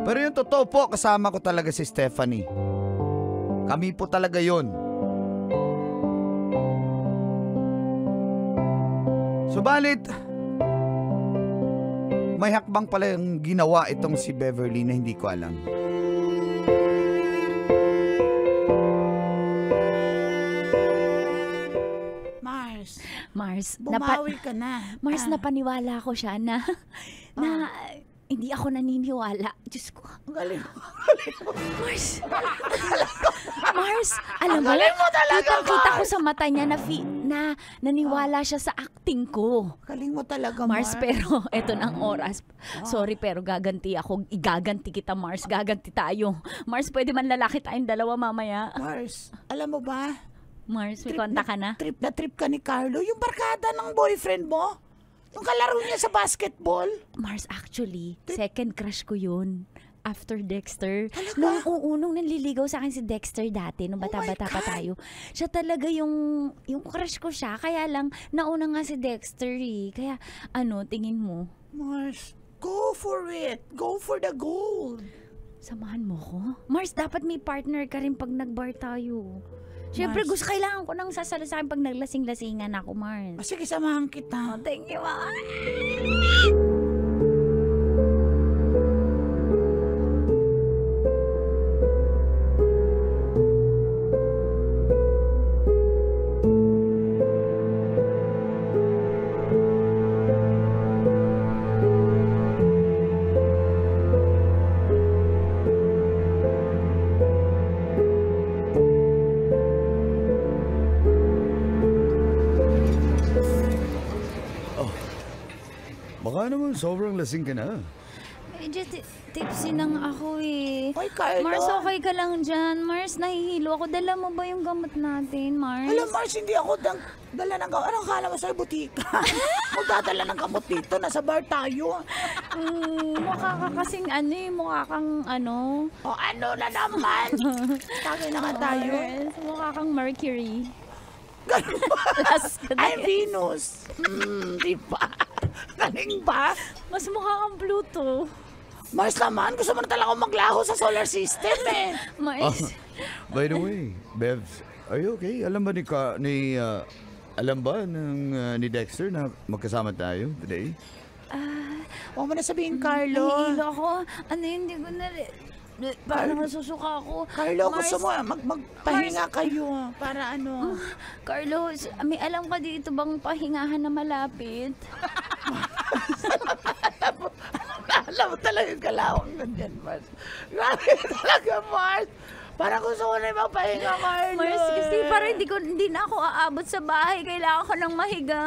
S4: Pero yung totoo po, kasama ko talaga si Stephanie. Kami po talaga yon. Subalit, may hakbang pala yung ginawa itong si Beverly na hindi ko alam.
S2: Mars,
S3: Bumawi ka na.
S2: Mars, napaniwala ko siya na hindi ako naniniwala. Diyos ko.
S3: Galing.
S2: Mars, alam mo, kitang-kita ko sa mata niya na naniwala siya sa acting ko.
S3: Galing mo talaga,
S2: Mars, pero eto na ang oras. Sorry, pero gaganti ako. Igaganti kita, Mars. Gaganti tayo. Mars, pwede man lalaki tayong dalawa mamaya.
S3: Mars, alam mo ba?
S2: Mars, may konta ka na?
S3: Trip ka ni Carlo. Yung barkada ng boyfriend mo. Yung kalaro niya sa basketball.
S2: Mars, actually, second crush ko yun. After Dexter.
S3: Talaga?
S2: Nung nanliligaw sa akin si Dexter dati, nung bata-bata pa tayo. Siya talaga yung crush ko siya. Kaya lang, nauna nga si Dexter eh. Kaya, tingin mo?
S3: Mars, go for it. Go for the gold.
S2: Samahan mo ko? Mars, dapat may partner ka rin pag nag-bar tayo. Siyempre,
S3: Mars.
S2: kailangan ko nang sasalo sa akin pag naglasing-lasingan ako, Mars.
S3: Sige, samahan kita.
S2: Thank you, Mars.
S4: Baka naman sobrang lasing ka na.
S2: Medyo tipsy lang ako eh.
S3: Hoy, Carlo.
S2: Mars, okay ka lang dyan. Mars, nahihilo ako. Dala mo ba yung gamot natin, Mars?
S3: Alam, Mars, hindi ako dala ng gamot. Anong kala mo sa butika? Magdadala ng gamot dito. Nasa bar tayo.
S2: Mukha ka kasing mukha kang
S3: O ano na naman? Tagay na nga tayo.
S2: Mars, mukha kang Mercury.
S3: Ganun ba?
S2: Last ka na
S3: Ay, Venus. Di ba? Galing ba?
S2: Mas mukha kang Pluto.
S3: Mars naman, gusto mo na talaga maglaho sa solar system eh.
S2: Mars.
S4: By the way, Bevs, are you okay? Alam ba ni Dexter na magkasama tayo today?
S3: Huwag mo na sabihin, Carlo.
S2: Nahihilo ako. Hindi ko na
S7: Parang nasusuka ako.
S3: Carlo,
S7: Mars,
S3: gusto mo magpahinga kayo para ano?
S7: Carlos, may alam ka dito bang pahingahan na malapit?
S3: Alam mo talaga yung kalawang nandyan, Mars. Grabe talaga, Mars. Parang gusto ko na magpahinga, Carlo.
S7: Mars, kasi parang hindi na ako aabot sa bahay. Kailangan ko ng mahiga.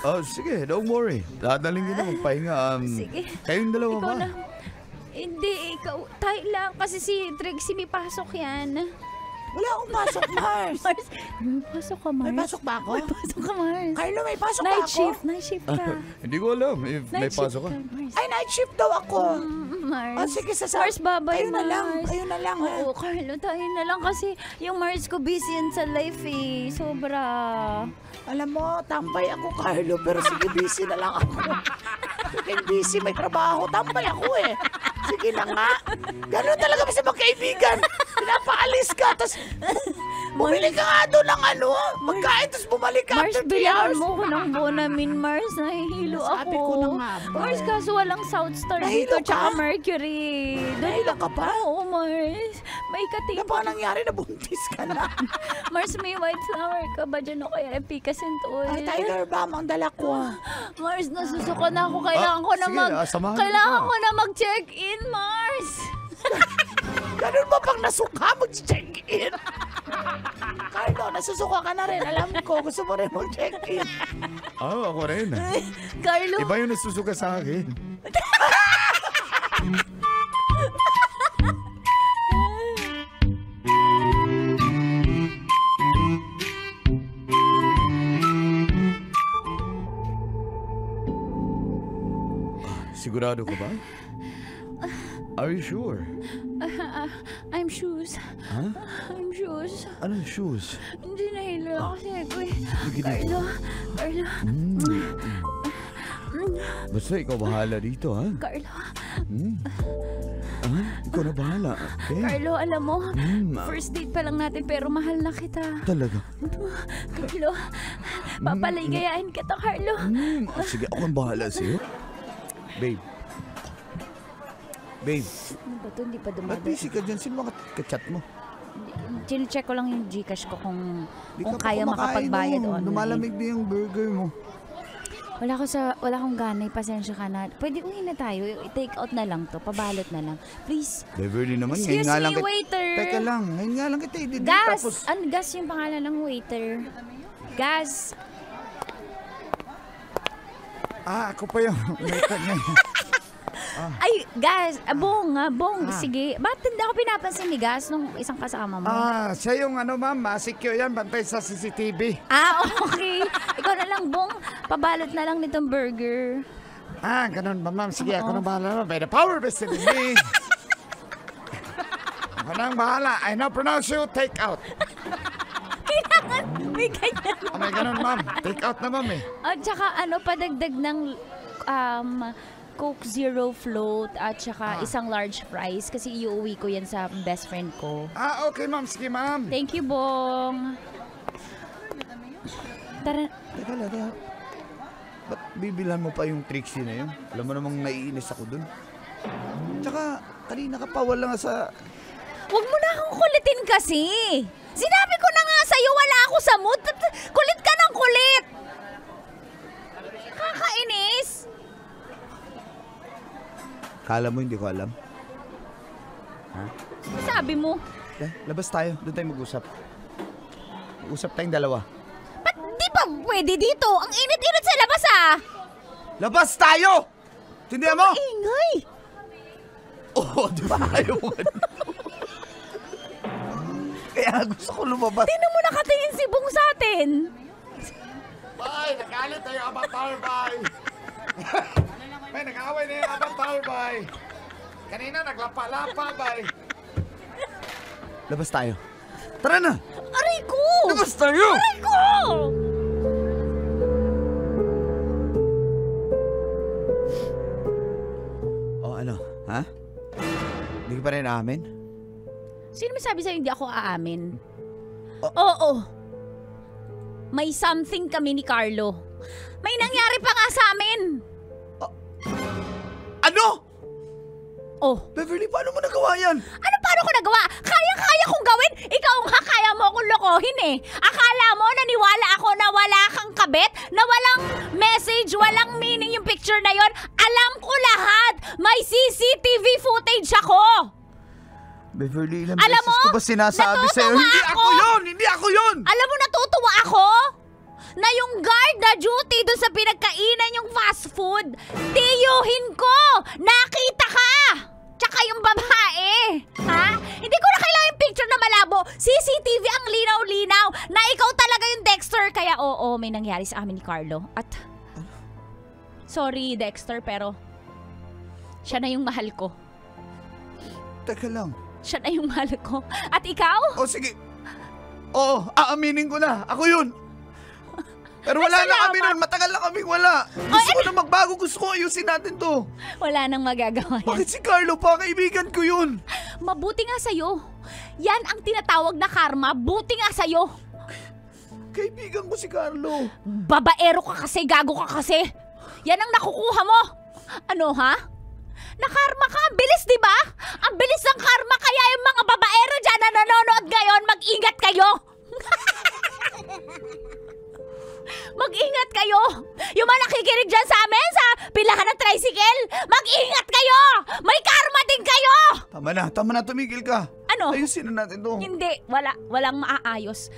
S4: Oh, sige, don't worry. Dadaling kita magpahinga.
S7: Sige.
S4: Kayong dalawa
S7: Ikaw
S4: ba?
S7: na. Hindi, ikaw. Tayo lang. Kasi si Trixie may pasok yan.
S3: Wala akong pasok, Mars.
S7: Mars, may pasok ka, Mars.
S3: May pasok ba ako?
S7: May pasok ka, Mars.
S3: Carlo, may pasok ba
S7: Night
S3: ako?
S7: shift ka.
S4: Hindi ko alam if may
S7: Night
S4: pasok
S7: shift
S4: ka.
S7: Mars.
S3: Ay, night shift daw ako.
S7: Mars.
S3: Oh, sige,
S7: Mars, babay,
S3: Kayo na lang.
S7: Mars.
S3: Kayo na lang, ha?
S7: Oo, Carlo, tayo na lang kasi yung Mars ko busy yan sa life eh. Sobra.
S3: Alam mo, tambay ako, Carlo, pero sige, busy na lang ako. Sige, busy, may trabaho. Tambay ako eh. Sige na nga. Ganun talaga sa magkaibigan. Pinapaalis ka, tapos bumili ka nga doon ng ano, magkain, tapos bumalik ka
S7: Mars,
S3: after 3
S7: bilangan
S3: hours.
S7: mo ko ng Bonamin, Mars. Nahihilo ako.
S3: Sabi ko na nga ba.
S7: Mars, kaso walang South Star
S3: Nahilo
S7: dito, tsaka
S3: ka?
S7: Mercury.
S3: Nahilo ka pa?
S7: Oo, Mars. May
S3: Ano
S7: kating.
S3: ba nangyari? Nabuntis ka na.
S7: Mars, may white flower ka ba dyan o kaya epicacent oil?
S3: Ay, Tiger Balm ang dala ko.
S7: Mars, nasusuko na ako. Kailangan ko na
S4: sige, samahan
S7: Kailangan
S4: kita.
S7: ko na mag-check-in, Mars.
S3: Ganun ba pag nasuka, mag-check-in? Carlo, nasusuka ka na rin. Alam ko, gusto mo rin mag-check-in.
S4: Ako rin.
S7: Carlo,
S4: Iba yung nasusuka sa akin. Sigurado ka ba? Are you sure?
S7: I'm shoes.
S4: Ha?
S7: I'm shoes.
S4: Anong shoes?
S7: Hindi nahilo ako kasi ako eh.
S4: Sige dito.
S7: Carlo,
S4: Basta ikaw bahala dito, ha?
S7: Carlo.
S4: Ikaw na bahala, okay?
S7: Carlo, alam mo, first date pa lang natin pero mahal na kita.
S4: Talaga?
S7: Carlo, papaligayahin kita, Carlo.
S4: Sige, ako ang bahala sa'yo. Babe. Babe,
S7: Ano ba ito? Hindi pa
S4: ba't
S7: dumadaan.
S4: busy ka dyan? Sino mga kachat mo?
S7: Chill-check ko lang yung Gcash ko kung
S4: Di ka pa
S7: kaya
S4: kumakain,
S7: makapagbayad
S4: oh.
S7: online.
S4: Lumalamig na yung burger mo.
S7: Wala akong ganay, pasensya ka na. Pwede uwi na tayo, i-take out na lang to, pabalot na lang. Please.
S4: Beverly naman,
S7: Excuse
S4: ngayon nga lang
S7: me, waiter.
S4: Teka lang, ngayon nga lang kita i-date.
S7: Gas!
S4: Tapos,
S7: Ano gas yung pangalan ng waiter? Gas!
S4: ako pa yung waiter niya.
S7: Ay, Gas! Bong. Sige. Bakit hindi ako pinapansin ni Gas nung isang kasama mo?
S4: Siya yung ma'am, secure yan, bantay sa CCTV.
S7: Okay. Ikaw na lang, Bong. Pabalot na lang nitong burger.
S4: Ganun ba ma'am? Sige, ako na bahala. By the power vested in me. Ako na ang bahala. I now pronounce you take out.
S7: Kailangan may ganyan.
S4: May ganun ma'am. Take out na ma'am eh.
S7: At saka padagdag ng Coke Zero Float at saka isang large fries kasi iuwi ko yan sa best friend ko.
S4: Okay ma'am. Sige ma'am.
S7: Thank you, Bong. Tara.
S4: Teka lang. Ba't bibilhan mo pa yung Trixie na yun? Alam mo namang naiinis ako dun. Tsaka, kanina ka pa wala nga sa...
S7: Huwag mo na akong kulitin kasi. Sinabi ko na nga sa'yo, wala ako sa mood. Kulit ka ng kulit. Kakainis.
S4: Kala mo hindi ko alam?
S7: Sabi mo.
S4: Labas tayo. Doon tayo mag-usap. Mag-usap tayong dalawa.
S7: Ba't di ba pwede dito? Ang init-init sa labas
S4: Labas tayo! Tindihan mo?
S7: Ingay.
S4: Oo, di ba? Ayaw mo Kaya gusto ko lumabas.
S7: Tingnan mo nakatingin si Bong sa atin.
S4: Bye! Nagalit tayo avatar, bye! May nag-away na yung avatar, bye! Kanina naglapa-lapa, bye! Labas tayo. Tara na!
S7: Aray ko!
S4: Labas tayo!
S7: Aray ko!
S4: Ano? Ha? Hindi ka pa rin aamin?
S7: Sino may sabi sa'yo hindi ako aamin? Oo. May something kami ni Carlo. May nangyari pa nga sa amin.
S4: Ano?
S2: Oh,
S4: Beverly, paano mo nagawa yan?
S2: ano paano ko nagawa? Kaya kong gawin. Ikaw nga kaya mo akong lokohin eh. Akala mo naniwala ako na wala kang kabit? Na walang message, walang meaning yung picture na yon? Alam ko lahat. May CCTV footage ako.
S4: Beverly, ilang
S2: Alam
S4: beses
S2: mo,
S4: ko ba sinasabi sa'yo?
S2: natutuwa
S4: Hindi
S2: ako.
S4: ako yun! Hindi ako yun!
S2: Alam mo natutuwa ako? Na yung guard na duty dun sa pinagkainan yung fast food, tiyuhin ko! Nakita ka! Tsaka yung babae! Ha? Hindi ko na kailangan yung picture na malabo. CCTV ang linaw-linaw na ikaw talaga yung Dexter. Kaya oo, may nangyari sa amin ni Carlo. At, sorry Dexter, pero siya na yung mahal ko.
S4: Teka lang.
S2: Siya na yung mahal ko. At ikaw?
S4: O sige. Oo, aaminin ko na. Ako yun. Pero wala
S2: Ay,
S4: na kami
S2: salamat.
S4: nun. Matagal na kaming wala. Gusto ko na magbago. Gusto ko ayusin natin to.
S2: Wala nang magagawa yan.
S4: Bakit si Carlo pa? Kaibigan ko yun.
S2: Mabuti nga sa'yo. Yan ang tinatawag na karma. Buti nga sa'yo.
S4: Kaibigan ko si Carlo.
S2: Babaero ka kasi, gago ka kasi. Yan ang nakukuha mo. Ano ha? Nakarma ka. Ang bilis, di ba? Ang bilis ng karma. Kaya yung mga babaero dyan na nanonood ngayon, mag-ingat kayo. Mag-ingat kayo. Yung mga nakikinig dyan sa amin, sa pilahan ng tricycle, mag-ingat kayo. May karma din kayo.
S4: Tama na. Tumigil ka.
S2: Ano?
S4: Ayusin na natin to.
S2: Hindi, walang maaayos.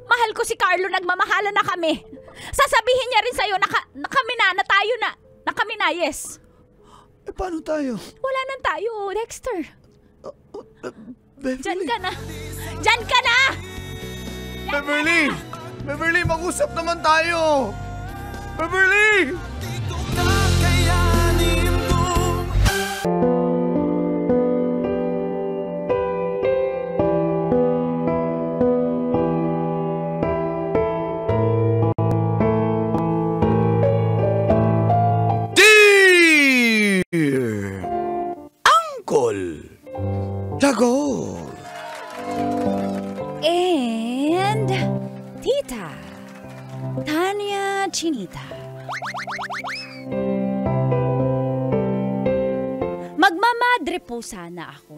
S2: Mahal ko si Carlo, nagmamahalan na kami. Sasabihin niya rin sa'yo na kami na tayo na kami na, yes.
S4: Eh, paano tayo?
S2: Wala nang tayo, Dexter.
S4: Beverly.
S2: Diyan ka na. Diyan ka na!
S4: Beverly! Beverly, mag-usap naman tayo! Beverly! Dear Uncle Jagol.
S2: And Tita Tanya Chinita. Magmamadre po sana ako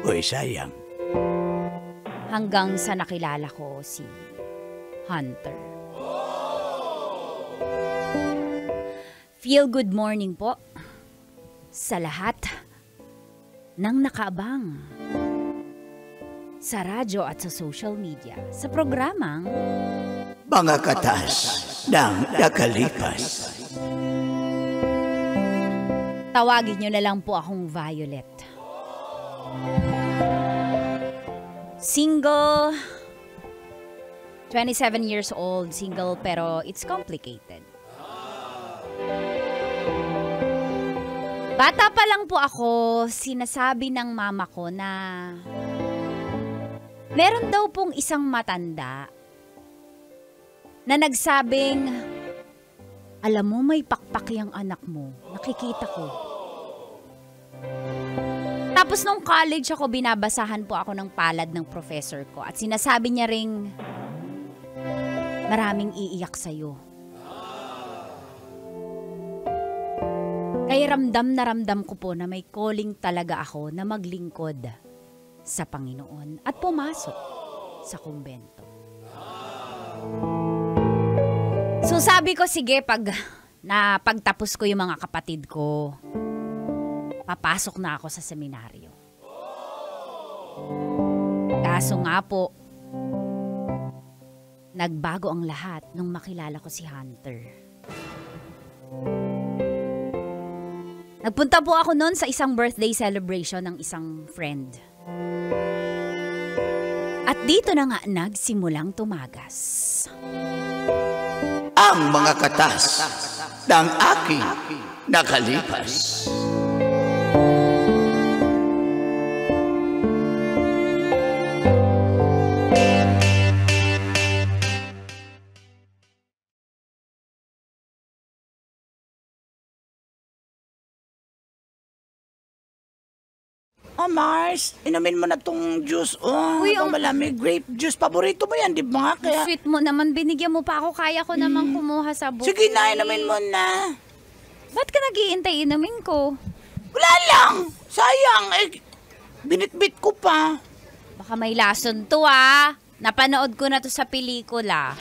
S1: Uy, sayang.
S2: hanggang sa nakilala ko si Hunter. Feel good morning po sa lahat ng nakaabang sa radyo at sa social media sa programang
S1: Mga katas ng nakalipas.
S2: tawagin nyo na lang po akong Violet. Single, 27 years old, single pero it's complicated. Bata pa lang po ako, sinasabi ng mama ko na meron daw pong isang matanda na nagsabing, alam mo may pakpak yung anak mo, nakikita ko. Tapos nung college ako, binabasahan po ako ng palad ng professor ko at sinasabi niya ring, maraming iiyak sa'yo. Kaya ramdam na ramdam ko po na may calling talaga ako na maglingkod sa Panginoon at pumasok sa kumbento. So sabi ko, sige, pagtapos ko yung mga kapatid ko, papasok na ako sa seminaryo. Kaso nga po, nagbago ang lahat nung makilala ko si Hunter. Nagpunta po ako noon sa isang birthday celebration ng isang friend. At dito na nga nagsimulang tumagas.
S1: Ang mga katas ng aking nakalipas.
S3: Oh, Mars, inumin mo na tong juice. Oh,
S2: Uy,
S3: itong
S2: ang-
S3: malamig. Grape juice. Paborito mo yan, di ba? Kaya,
S2: Sweet mo naman, binigyan mo pa ako, kaya ko naman kumuha sa buko.
S3: sige na, inumin mo na.
S2: Ba't ka nag-iintay inumin ko?
S3: Wala lang. Sayang. Binitbit ko pa.
S2: Baka may lason to ah. Napanood ko na to sa pelikula.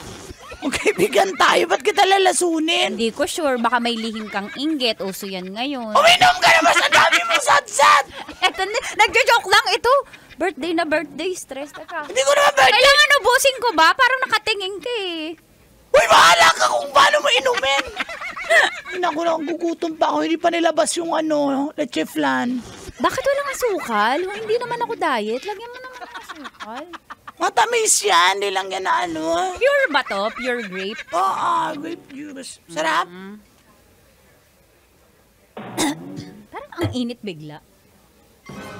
S3: Magkaibigan tayo. Ba't kita lalasunin?
S2: Hindi ko sure, baka may lihim kang inggit. Uso yan ngayon.
S3: Uminom ka naman sa dami mo, satsat!
S2: Eto, nagjo-joke lang ito. Birthday na birthday, stress na ka.
S3: Hindi ko naman birthday.
S2: Kailangan ubusin ko ba? Parang nakatingin ka eh.
S3: Uy, bahala ka kung paano mo inumin. Naku, nagugutom pa ako. Hindi pa nilabas yung leche flan.
S2: Bakit walang asukal? Hindi naman ako diet. Lagyan mo naman ng asukal.
S3: Matamis yan. Hindi lang yan na
S2: Pure ba to? Pure grape?
S3: Oo, grape juice. Sarap.
S2: Parang ang init bigla.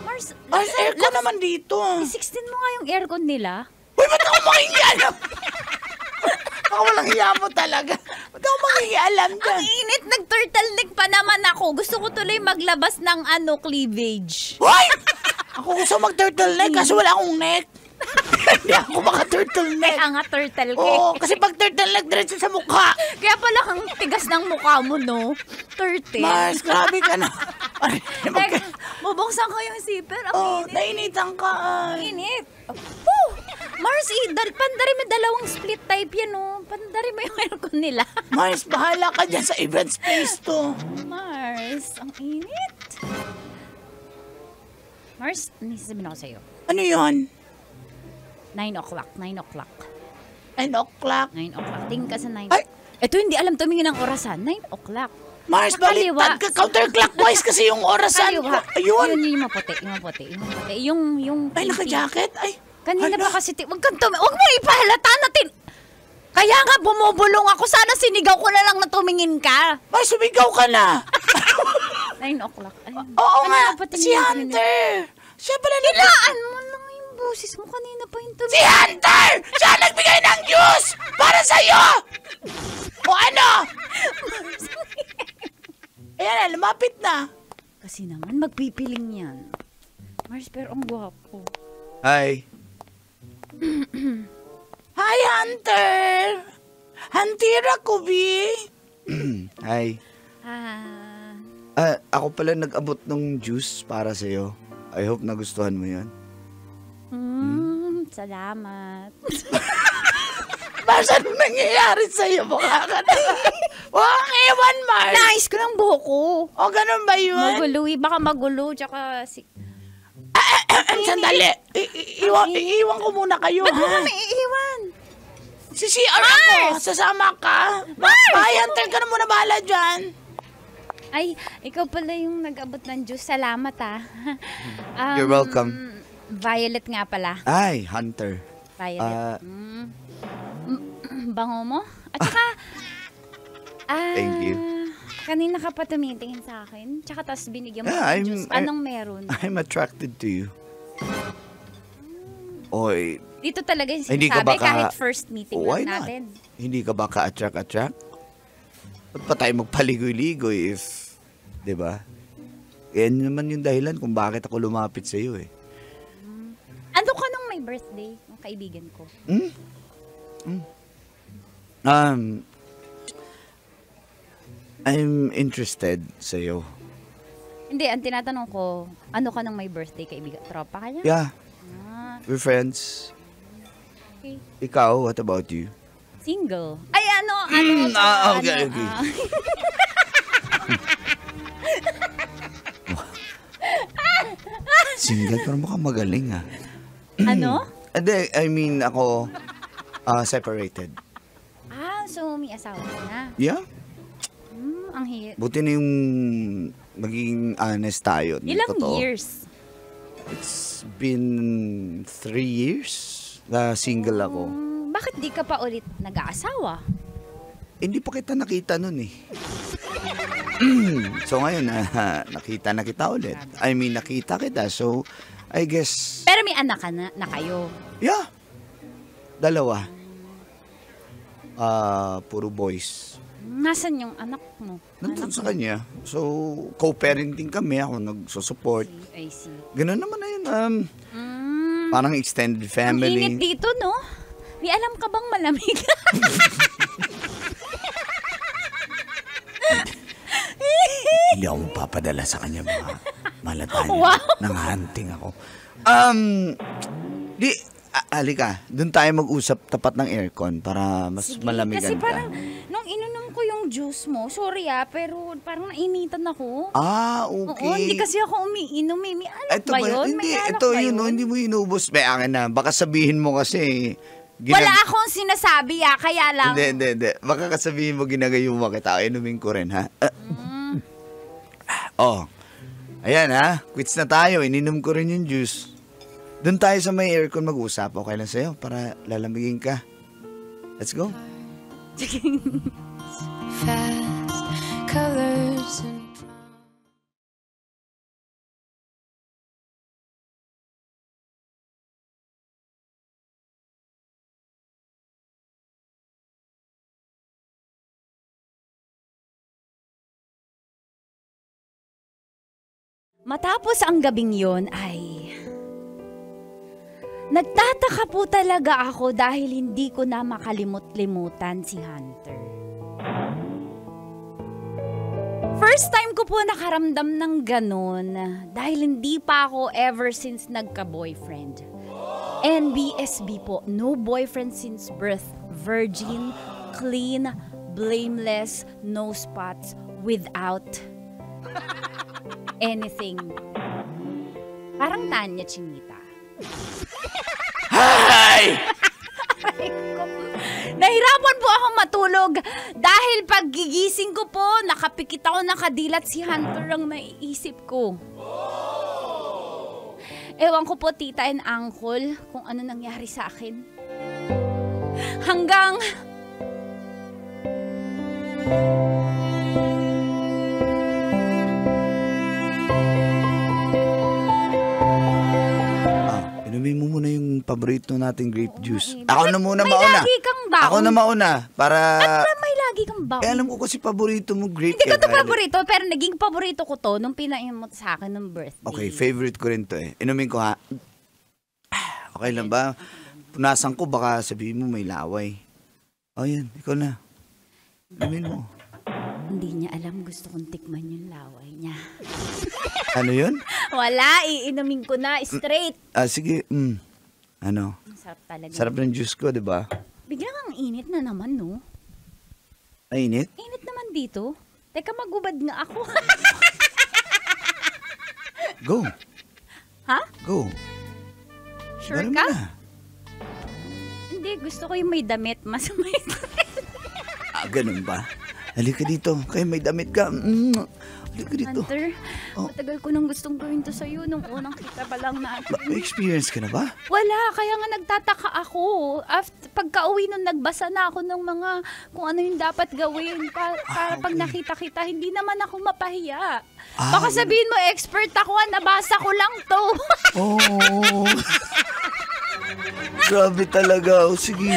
S2: Mars,
S3: Aircon naman dito.
S2: 16 mo nga yung aircon nila.
S3: Uy, ba't ako makikialam? Baka walang hiya mo talaga. Ba't ako makikialam dyan?
S2: Ang init, nag-turtleneck pa naman ako. Gusto ko tuloy maglabas ng cleavage.
S3: Hoy! Ako gusto mag-turtleneck kaso wala akong neck. Hindi ako maka-turtleneck.
S2: Kaya nga turtle ka.
S3: Oo, kasi pag turtleneck diretso sa mukha.
S2: Kaya pala kang tigas ng mukha mo, no? Turtle.
S3: Mars, grabe ka na.
S2: Teka, bubuksan ko yung zipper. Ang init.
S3: Nainitan ka.
S2: Ang init. Woo! Mars, pandari mo dalawang split type yan, no? Pandari mo yung aircon nila.
S3: Mars, bahala ka dyan sa event space to.
S2: Mars, ang init. Mars, may sasabihin ako sa'yo.
S3: Ano yun?
S2: 9 o'clock.
S3: 9 o'clock.
S2: 9 o'clock. Tingin ka sa 9.
S3: Ay!
S2: Ito, hindi alam tumingin ng orasan. 9 o'clock.
S3: Mars,
S2: Kaliwa.
S3: baliktad ka. Counterclockwise kasi yung orasan ko.
S2: Kaliwa.
S3: Ayun.
S2: Yun, yung maputi. Yung
S3: Ay, naka-jacket. Ay.
S2: Kanina
S3: Hala.
S2: pa kasi, wag mo ipahalata natin. Kaya nga, bumubulong ako. Sana sinigaw ko na lang na tumingin ka.
S3: Mars, sumigaw ka na.
S2: 9 o'clock. Ayun.
S3: Oo nga.
S2: Kanina pa
S3: Si
S2: tingin-
S3: Hunter. Siya pala
S2: Hilaan mo lang yung boses mo. Kanina pa yung
S3: Si
S2: tumingin.
S3: Hunter! Siya nagbigay ng juice para sa'yo! O ano? Ayan na, lumapit na.
S2: Kasi naman, magpipiling yan. Mars, pero ang gwapo.
S4: Hi.
S3: Hi, Hunter! Hantira ko, Bi.
S4: Hi. Ako pala nag-abot ng juice para sa'yo. I hope nagustuhan mo yan.
S2: Salamat.
S3: Mars, ano nangyayari sa'yo? Mukha ka na. Mukha kang ewan, Mars.
S2: Nice ko ng buhok ko.
S3: O, ganun ba yun?
S2: Magulo, baka magulo, tsaka
S3: Sandali. Iiwan ko muna kayo,
S2: Ba't mo
S3: ha?
S2: kami iiwan?
S3: Si CR ako. Sasama ka. Bye, Hunter ka na muna bahala dyan.
S2: Ay, ikaw pala yung nag-abot ng juice. Salamat, ah.
S4: You're welcome.
S2: Violet nga pala.
S4: Ay, Hunter.
S2: Violet. Bango mo? At saka,
S4: Thank you.
S2: Kanina ka pa tumitingin sa akin. Tsaka tas binigyan mo
S4: Yeah,
S2: ng juice. Anong meron?
S4: I'm attracted to you. Oy,
S2: Dito talaga yung
S4: hindi ka
S2: sinasabi
S4: ba
S2: kahit first meeting
S4: why
S2: lang
S4: not?
S2: natin.
S4: Hindi ka ba ka-attract? Ba't pa tayo magpaligoy-ligoy if, di ba? Yan naman yung dahilan kung bakit ako lumapit sa iyo eh.
S2: Ano ka nung may birthday ng kaibigan ko?
S4: I'm interested sa iyo.
S2: Hindi, ang tinatanong ko, ano ka nung may birthday kaibigan? Tropa ka niya?
S4: Yeah,
S2: Ah,
S4: we're friends.
S2: okay.
S4: Ikaw, what about you?
S2: Single. Ay, ano?
S4: Okay. Single, pero mukhang magaling ah.
S2: Ano?
S4: Hindi, I mean, ako, separated.
S2: Ah, so may asawa ka na.
S4: Yeah,
S2: Ang hit.
S4: buti na yung maging honest tayo.
S2: Ilang
S4: Totoo.
S2: years?
S4: It's been 3 years na single ako.
S2: Bakit di ka pa ulit nag-aasawa?
S4: Hindi pa kita nakita nun eh. So ngayon, nakita na kita ulit. I mean, nakita kita. So, I guess,
S2: Pero may anak ka na kayo.
S4: yeah. 2. Puro boys.
S2: Nasaan yung anak mo?
S4: Nandun sa kanya. So, co-parenting kami. Ako nagsusupport.
S2: I see.
S4: Ganun naman na yun. Parang extended
S2: Ang
S4: family.
S2: init dito, no? May alam ka bang malamig?
S1: Hindi ako mapapadala sa kanya mga
S4: Malata niya.
S2: Wow.
S4: Nang-hunting ako. Halika. Doon tayo mag-usap tapat ng aircon para mas
S2: Sige,
S4: malamigan
S2: kasi
S4: ka.
S2: parang, nung ininom ko yung juice mo, sorry pero parang nainitan ako.
S4: Okay.
S2: Oo, hindi kasi ako umiinom. May alak
S4: Ito
S2: ba yun?
S4: Hindi,
S2: May alak
S4: ito
S2: ba
S4: yun.
S2: yun?
S4: Hindi mo inubos. Akin na. Baka sabihin mo kasi...
S2: Wala akong sinasabi kaya lang.
S4: Hindi. Baka kasabihin mo ginagayuma kita. Inumin ko rin, ha? Ayan, ha? Quits na tayo. Ininom ko rin yung juice. Doon tayo sa may aircon mag-usap. Okay lang sa'yo para lalamigin ka. Let's go.
S8: Fast colors and
S2: Matapos ang gabing yon ay nagtataka po talaga ako dahil hindi ko na makalimot-limutan si Hunter. First time ko po nakaramdam ng ganun dahil hindi pa ako ever since nagka-boyfriend. NBSB po, no boyfriend since birth, virgin, clean, blameless, no spots, without anything. Parang Tanya Chinita.
S4: Hi!
S2: Nahirapan po akong matulog dahil paggigising ko po, nakapikit ako nakadilat si Hunter ang naiisip ko. Ewan ko po, tita and uncle, kung ano nangyari sa akin. Hanggang...
S4: Inumin mo muna yung paborito nating grape juice.
S2: eh.
S4: Ako na muna
S2: May
S4: mauna.
S2: lagi kang baon.
S4: Ako na mauna. Para...
S2: May lagi kang baon.
S4: alam ko kasi paborito mo grape.
S2: Hindi ko to
S4: Violet.
S2: paborito, pero naging paborito ko to nung pinaimot sa akin ng birthday.
S4: Okay, favorite ko rin to eh. Inumin ko ha. Okay lang ba? Punasan ko, baka sabihin mo may laway. O yan, ikaw na. Inumin mo.
S2: Hindi niya alam, gusto kong tikman yung laway niya.
S4: Ano yun?
S2: Wala, iinumin ko na, straight.
S4: Sige, ano?
S2: Ang sarap talaga.
S4: Sarap ng juice ko, di ba?
S2: Biglang ang init na naman, no?
S4: Mainit?
S2: Init naman dito. Teka, magubad nga ako.
S4: Go.
S2: Ha?
S4: Go.
S2: Sure
S4: Ganun
S2: ka?
S4: mo na.
S2: Hindi, gusto ko yung may damit. Mas may
S4: Ganun ba? Halika dito. Kaya may damit ka. Halika dito.
S2: Hunter,
S4: Oh.
S2: matagal ko nang gustong gawin to sa'yo nung unang kita pa lang natin.
S4: May experience ka na ba?
S2: Wala, kaya nga nagtataka ako. Pagka-uwi nung nagbasa na ako ng mga kung ano yung dapat gawin para pag nakita kita, hindi naman ako mapahiya. Baka sabihin mo, expert ako, nabasa ko lang to.
S4: Oh. Grabe talaga. O sige,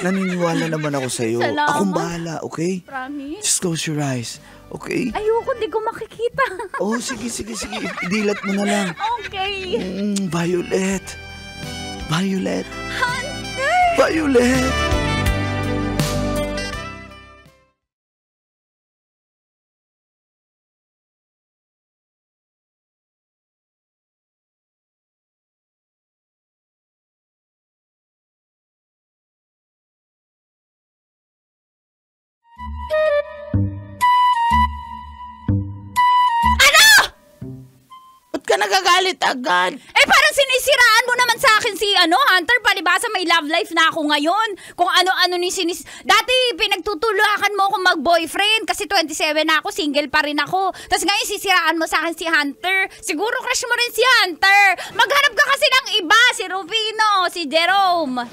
S4: naniniwala naman ako sa'yo.
S2: Salamat.
S4: Akong bahala, okay?
S2: Promise?
S4: Just close your eyes, okay?
S2: Ayoko, di ko makikita.
S4: Oh, sige. Idilat mo na lang.
S2: Okay.
S4: Violet.
S2: Hunter!
S4: Violet.
S3: Ba't ka nagagalit agad?
S2: Eh parang sinisiraan mo naman sa akin si Hunter, palibasa may love life na ako ngayon. Kung ano-ano ni Dati pinagtutulakan mo akong mag-boyfriend kasi 27 na ako, single pa rin ako. Tapos ngayon sisiraan mo sa akin si Hunter. Siguro crush mo rin si Hunter. Maghanap ka kasi ng iba, si Rufino, si Jerome.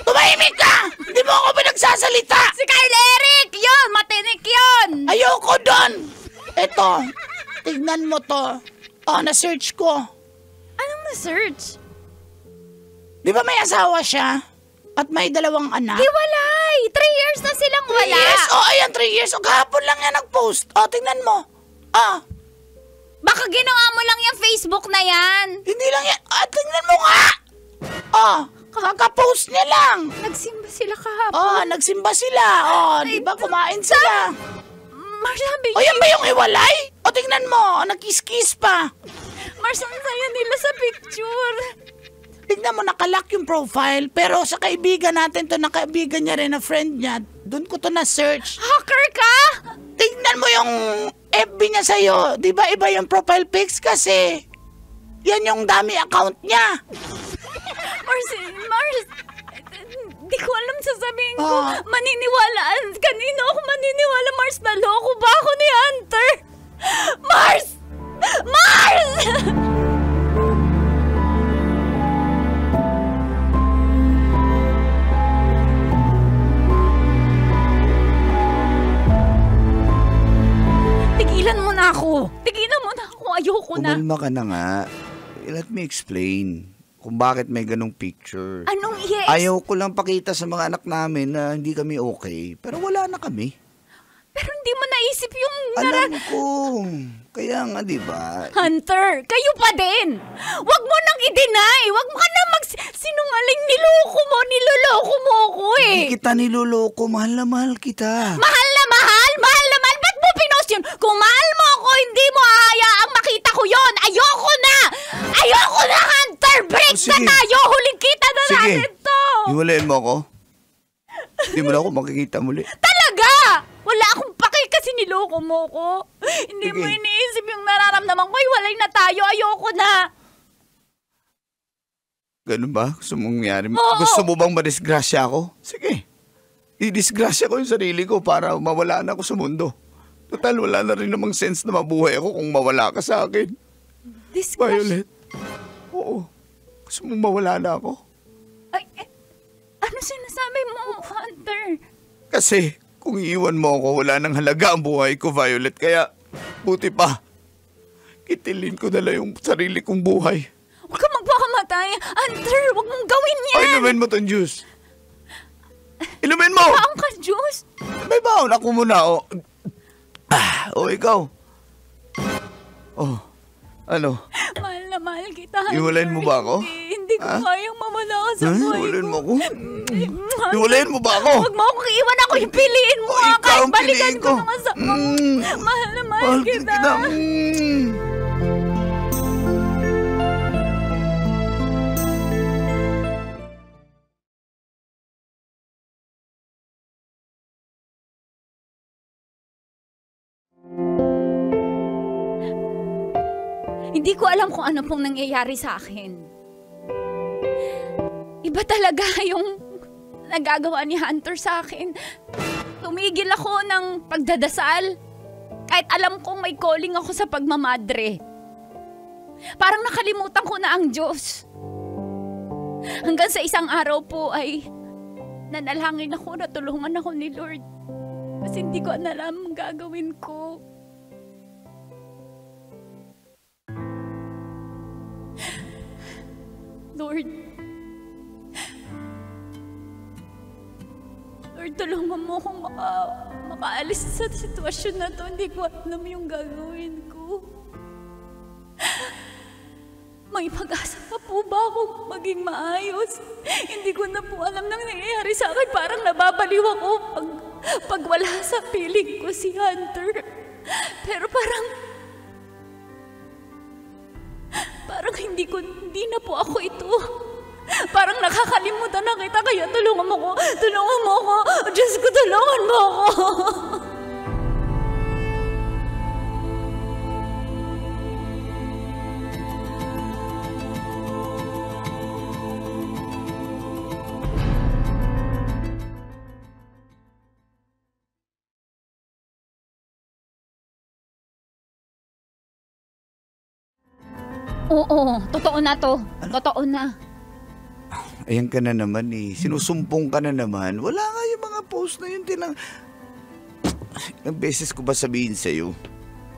S3: Tumahimik ka! Hindi mo ako pinagsasalita!
S2: Si Kyle Eric! Yun! Matinik yun!
S3: Ayoko doon! Eto, tignan mo to. Na-search ko.
S2: Anong na-search?
S3: Di ba may asawa siya? At may 2 anak?
S2: Hiwalay! 3 years na silang wala!
S3: Yes! Ayan, 3 years. Kahapon lang yan nag-post. Tignan mo.
S2: Baka ginawa mo lang yung Facebook na yan!
S3: Hindi lang yan. Tingnan mo nga! Kaka-post niya lang.
S2: Nagsimba sila kahapon.
S3: Nagsimba sila. Di ba kumain sila?
S2: Marami.
S3: Yan ba yung hiwalay? Tingnan mo. Nag-kiss-kiss pa.
S2: Mars, ang saya nila sa picture.
S3: Tignan mo, nakalock yung profile. Pero sa kaibigan natin to, na kaibigan niya rin na friend niya, doon ko to na-search.
S2: Hacker ka?
S3: Tignan mo yung FB niya sa'yo. Di ba iba yung profile pics kasi yan yung dami account niya.
S2: Mars, di ko alam sasabihin ko. Maniniwalaan. Kanino ako maniniwala, Mars? Naloko ba ako ni Hunter? Mars! Mars! Tigilan mo na ako. Tigilan mo na ako. Ayoko na.
S4: Umalma ka na nga. Let me explain kung bakit may ganong picture.
S2: Anong
S4: Ayaw ko lang pakita sa mga anak namin na hindi kami okay. Pero wala na kami.
S2: Pero hindi mo naisip yung
S4: Alam ko. Kaya nga, di ba?
S2: Hunter, kayo pa din. Wag mo nang i-deny. Wag mo ka na sinungaling. Niloko mo, niloloko mo ako eh.
S4: Hindi kita niloloko. Mahal na mahal kita.
S2: Mahal na mahal? Mahal na mahal? Ba't mo pinost yun? Kung mahal mo ako, hindi mo hahayaang makita ko yon. Ayoko na! Ayoko na, Hunter! Break
S4: Oh, sige.
S2: na tayo! Huling kita na natin to!
S4: Hiwalayin mo ako. Hindi mo na ako makikita muli.
S2: Talaga! Wala akong paki kasi niloko mo ko. Hindi mo
S4: Sige.
S2: iniisip yung nararamdaman ko. Hiwalay na tayo. Ayoko na.
S4: Ganun ba? Gusto mong mangyari?
S2: Oo.
S4: Gusto mo bang madisgrasya ako? Sige. Didisgrasya ko yung sarili ko para mawala na ako sa mundo. Total, wala na rin namang sense na mabuhay ako kung mawala ka sa akin. Violet. Oo. Gusto mong mawala na ako?
S2: Ay, ano sinasabi mo, Hunter?
S4: Kasi kung iiwan mo ako, wala nang halaga ang buhay ko, Violet. Kaya, buti pa. Kitilin ko na lang yung sarili kong buhay.
S2: Huwag ka magpakamatay. Hunter, huwag mong gawin yan.
S4: O, inumin mo tong juice. Inumin mo!
S2: Baon ka, juice.
S4: May baon ako muna, o. O, ikaw. Oh, ano?
S2: Mahal na mahal kita, Hunter.
S4: Iwalayin mo ba ako?
S2: Hindi ko kayang mawala ka sa buhay
S4: Iwalayin
S2: ko.
S4: mo ako? Iwalayin mo ba ako?
S2: Huwag mo akong iwan ako. Yung piliin mo.
S4: Ikaw
S2: Kahit
S4: ang
S2: balikan
S4: piliin
S2: ko
S4: ko.
S2: na nga sa... Mahal na mahal
S4: Mahal
S2: kita.
S4: kita.
S2: Hindi ko alam kung ano pong nangyayari sa akin. Iba talaga yung nagagawa ni Hunter sa akin. Tumigil ako ng pagdadasal. Kahit alam kong may calling ako sa pagmamadre. Parang nakalimutan ko na ang Diyos. Hanggang sa isang araw po ay nanalangin ako, natulungan ako ni Lord. Kasi hindi ko alam ang gagawin ko. Lord, tulungan mo akong makaalis sa sitwasyon na to. Hindi ko alam yung gagawin ko. May pag-asa pa po ba akong maging maayos? Hindi ko na po alam nang nangyayari sa akin. Parang nababaliw ako pag wala sa piling ko si Hunter. Pero parang hindi na po ako ito. Parang nakakalimutan na kita, kaya tulungan mo ko. Tulungan mo ko. Diyos ko, tulungan mo ako. Oo, totoo na to. Totoo na.
S4: Ayan ka na naman eh. Sinusumpong ka na naman. Wala nga yung mga post na yun. Ilang beses ko ba sabihin sa'yo?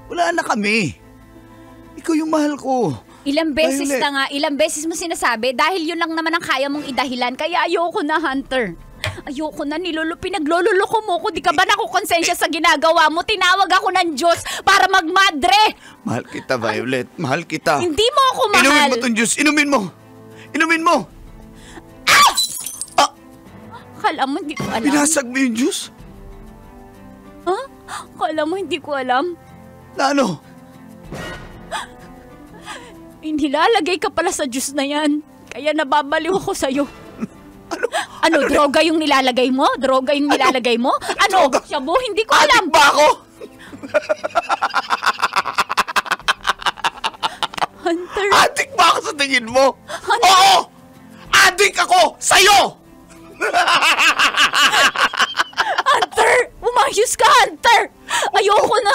S4: Wala na kami. Ikaw yung mahal ko.
S2: Ilang beses
S4: Violet.
S2: na nga, ilang beses mo sinasabi dahil yun lang naman ang kaya mong idahilan. Kaya ayoko na, Hunter. Ayoko na, pinaglololoko mo ko. Di ka ba nakukonsensya sa ginagawa mo? Tinawag ako ng Diyos para magmadre.
S4: Mahal kita, Violet. Mahal kita.
S2: Hindi mo ako mahal.
S4: Inumin mo itong juice. Inumin mo. Inumin mo.
S2: Kala mo hindi ko alam.
S4: Pinasag mo yung juice?
S2: Ha? Kala mo hindi ko alam?
S4: Na ano?
S2: Nilalagay ka pala sa juice na yan. Kaya nababaliw ako sa'yo. Ano, droga yung nilalagay mo? Droga yung nilalagay mo? Ano? Shabu, hindi ko alam.
S4: Adik ba ako?
S2: Hunter.
S4: Adik ba ako sa tingin mo? Oo! Adik ako sa'yo!
S2: Hunter! Umayos ka, Hunter! Ayoko na!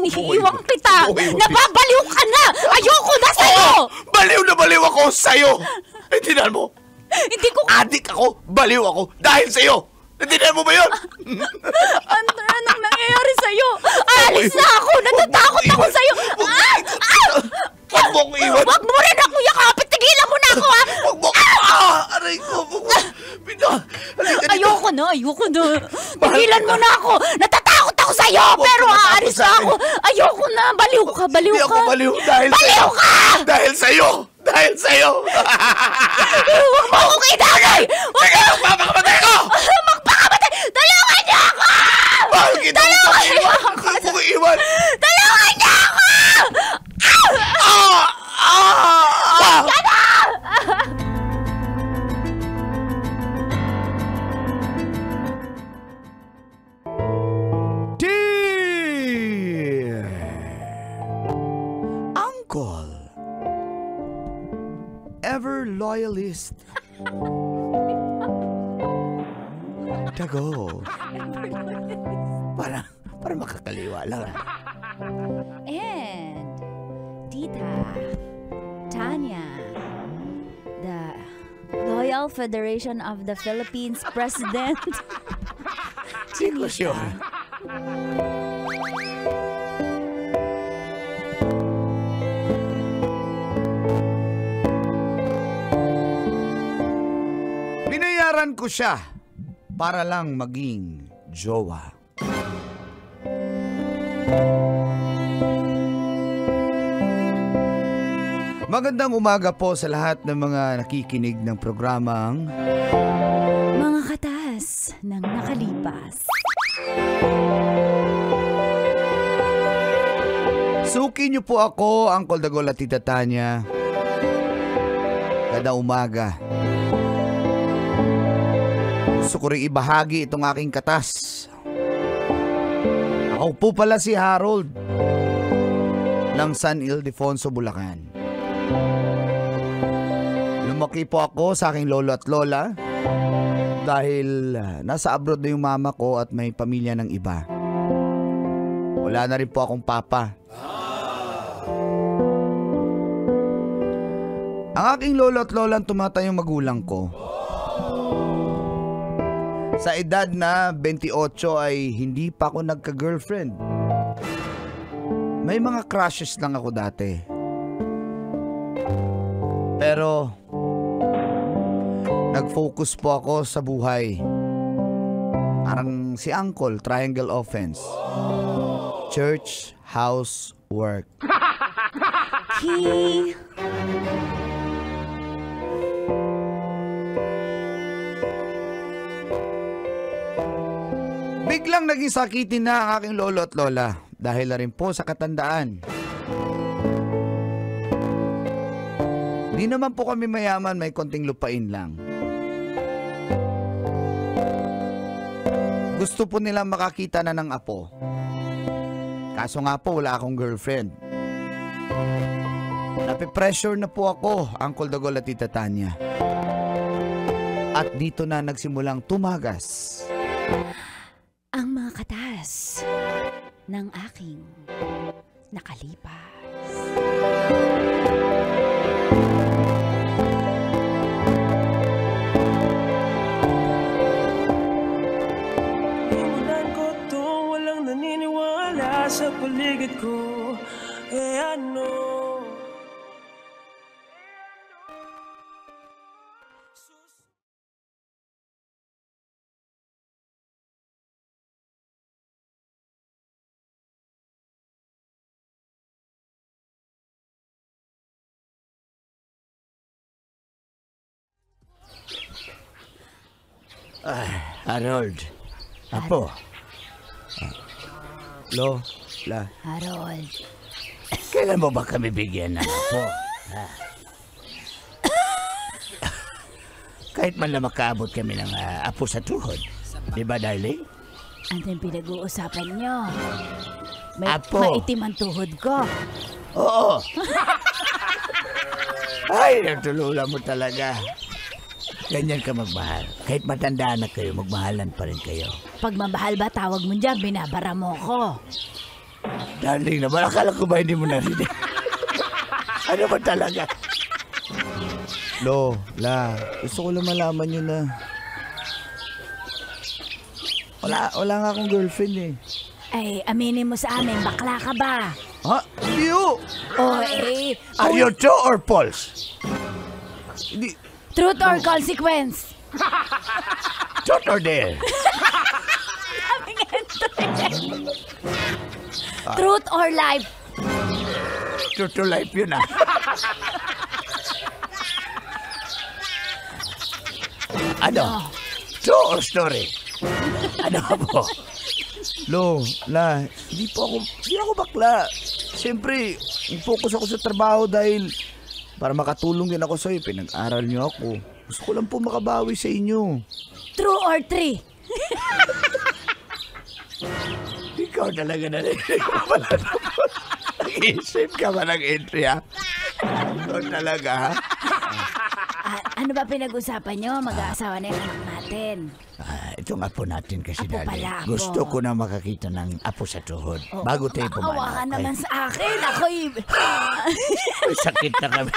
S2: Iiwan kita! Nababaliw ka na! Ayoko na sa'yo!
S4: Baliw na baliw ako sa'yo! Naintindihan mo?
S2: Hindi ko...
S4: Adik ako, baliw ako, dahil sa'yo! Naintindihan mo ba yun?
S2: Hunter, anong nangyayari sa'yo? Alis na ako! Natatakot ako sa'yo!
S4: Huwag mo akong iwan!
S2: Huwag mo rin ako yakapit! Tigilan mo na ako, ha!
S4: Huwag mo! Aray ko!
S2: Ayoko na! Tigilan mo na ako! Natatakot ako sa'yo! Pero aalis na ako! Ayoko na! Baliw ka!
S4: Hindi ako baliw dahil
S2: Baliw ka!
S4: Dahil sa'yo!
S2: Huwag mo akong idagay!
S4: Teka, magpapakamatay ko!
S2: Magpakamatay! Tulungan niyo ako!
S4: Mahal kita!
S2: Tulungan niyo ako!
S4: Huwag mo iwan!
S2: Tulungan niyo ako!
S1: Dear Uncle, ever loyalist. Dago. Para makakaliwa lang.
S7: And Tita Tanya, the Loyal Federation of the Philippines President.
S1: Hindi ko sure. Binayaran ko siya para lang maging jowa. Magandang umaga po sa lahat ng mga nakikinig ng programang
S7: Mga katas ng nakalipas.
S1: Suki niyo po ako, Uncle Dagol at Tita Tanya. Kada umaga. Gusto ko rin ibahagi itong aking katas. Ako po pala si Harold ng San Ildefonso, Bulacan. Lumaki po ako sa aking lolo at lola dahil nasa abroad na yung mama ko at may pamilya ng iba. Wala na rin po akong papa. Ang aking lolo at lola ang tumatayong magulang ko. Sa edad na 28 ay hindi pa ako nagka-girlfriend. May mga crushes lang ako dati. Pero nag-focus po ako sa buhay. Parang si Uncle, triangle offense. Church, house, work. Biglang naging sakitin na ang aking lolo at lola dahil na rin po sa katandaan. Di naman po kami mayaman, may konting lupain lang. Gusto po nila makakita na ng apo. Kaso nga po wala akong girlfriend. Napipressure na po ako, Uncle Dagol at Tita Tanya. At dito na nagsimulang tumagas
S7: Ang mga katas ng aking nakalipas.
S6: Iwanan ko to, walang naniniwala sa paligid ko. Ano?
S1: Harold. Apo. Lola.
S7: Harold.
S3: Kailan mo ba kami bigyan ng apo? Kahit man lang makaabot kami ng apo sa tuhod. Di ba, darling?
S2: Ano yung pinag-uusapan nyo?
S3: Apo.
S2: Maitim ang tuhod ko.
S3: Oo. Ay, natulula mo talaga. Ganyan ka magmahal. Kahit matanda na kayo, magmahalan pa rin kayo.
S2: Pag mabahal ba, tawag mo dyan, binabara mo ko.
S3: Darling naman, akala ko ba hindi mo narinig? Ano ba talaga?
S1: Lola, gusto ko lang malaman nyo na wala nga akong girlfriend eh.
S2: Ay, aminin mo sa amin, bakla ka ba?
S1: Ha? Hindi ho!
S2: Oh, eh.
S3: Are you true or false?
S1: Hindi.
S2: Truth or consequence?
S3: Truth or dare?
S2: Truth or life?
S3: True to life yun Ano? True or story? Ano po?
S1: Lola, hindi ako bakla. Siyempre, focus ako sa trabaho dahil para makatulong din ako sa'yo. Pinag-aral niyo ako. Gusto ko lang po makabawi sa inyo.
S2: True or three?
S3: Ikaw talaga narinig mo pala naman. Nag-iisip ka ba ng entry, ha? Ikaw talaga, ha?
S2: Ano ba pinag-usapan nyo? Mag-aasawa na yung anak natin.
S3: Ito nga po natin kasi,
S2: Apo
S3: darling.
S2: pala, apo.
S3: Gusto ko na makakita ng apo sa tuhod. Bago tayo
S2: Awa ka
S3: pumanaw.
S2: naman sa akin. Ako'y...
S3: May sakit na kami.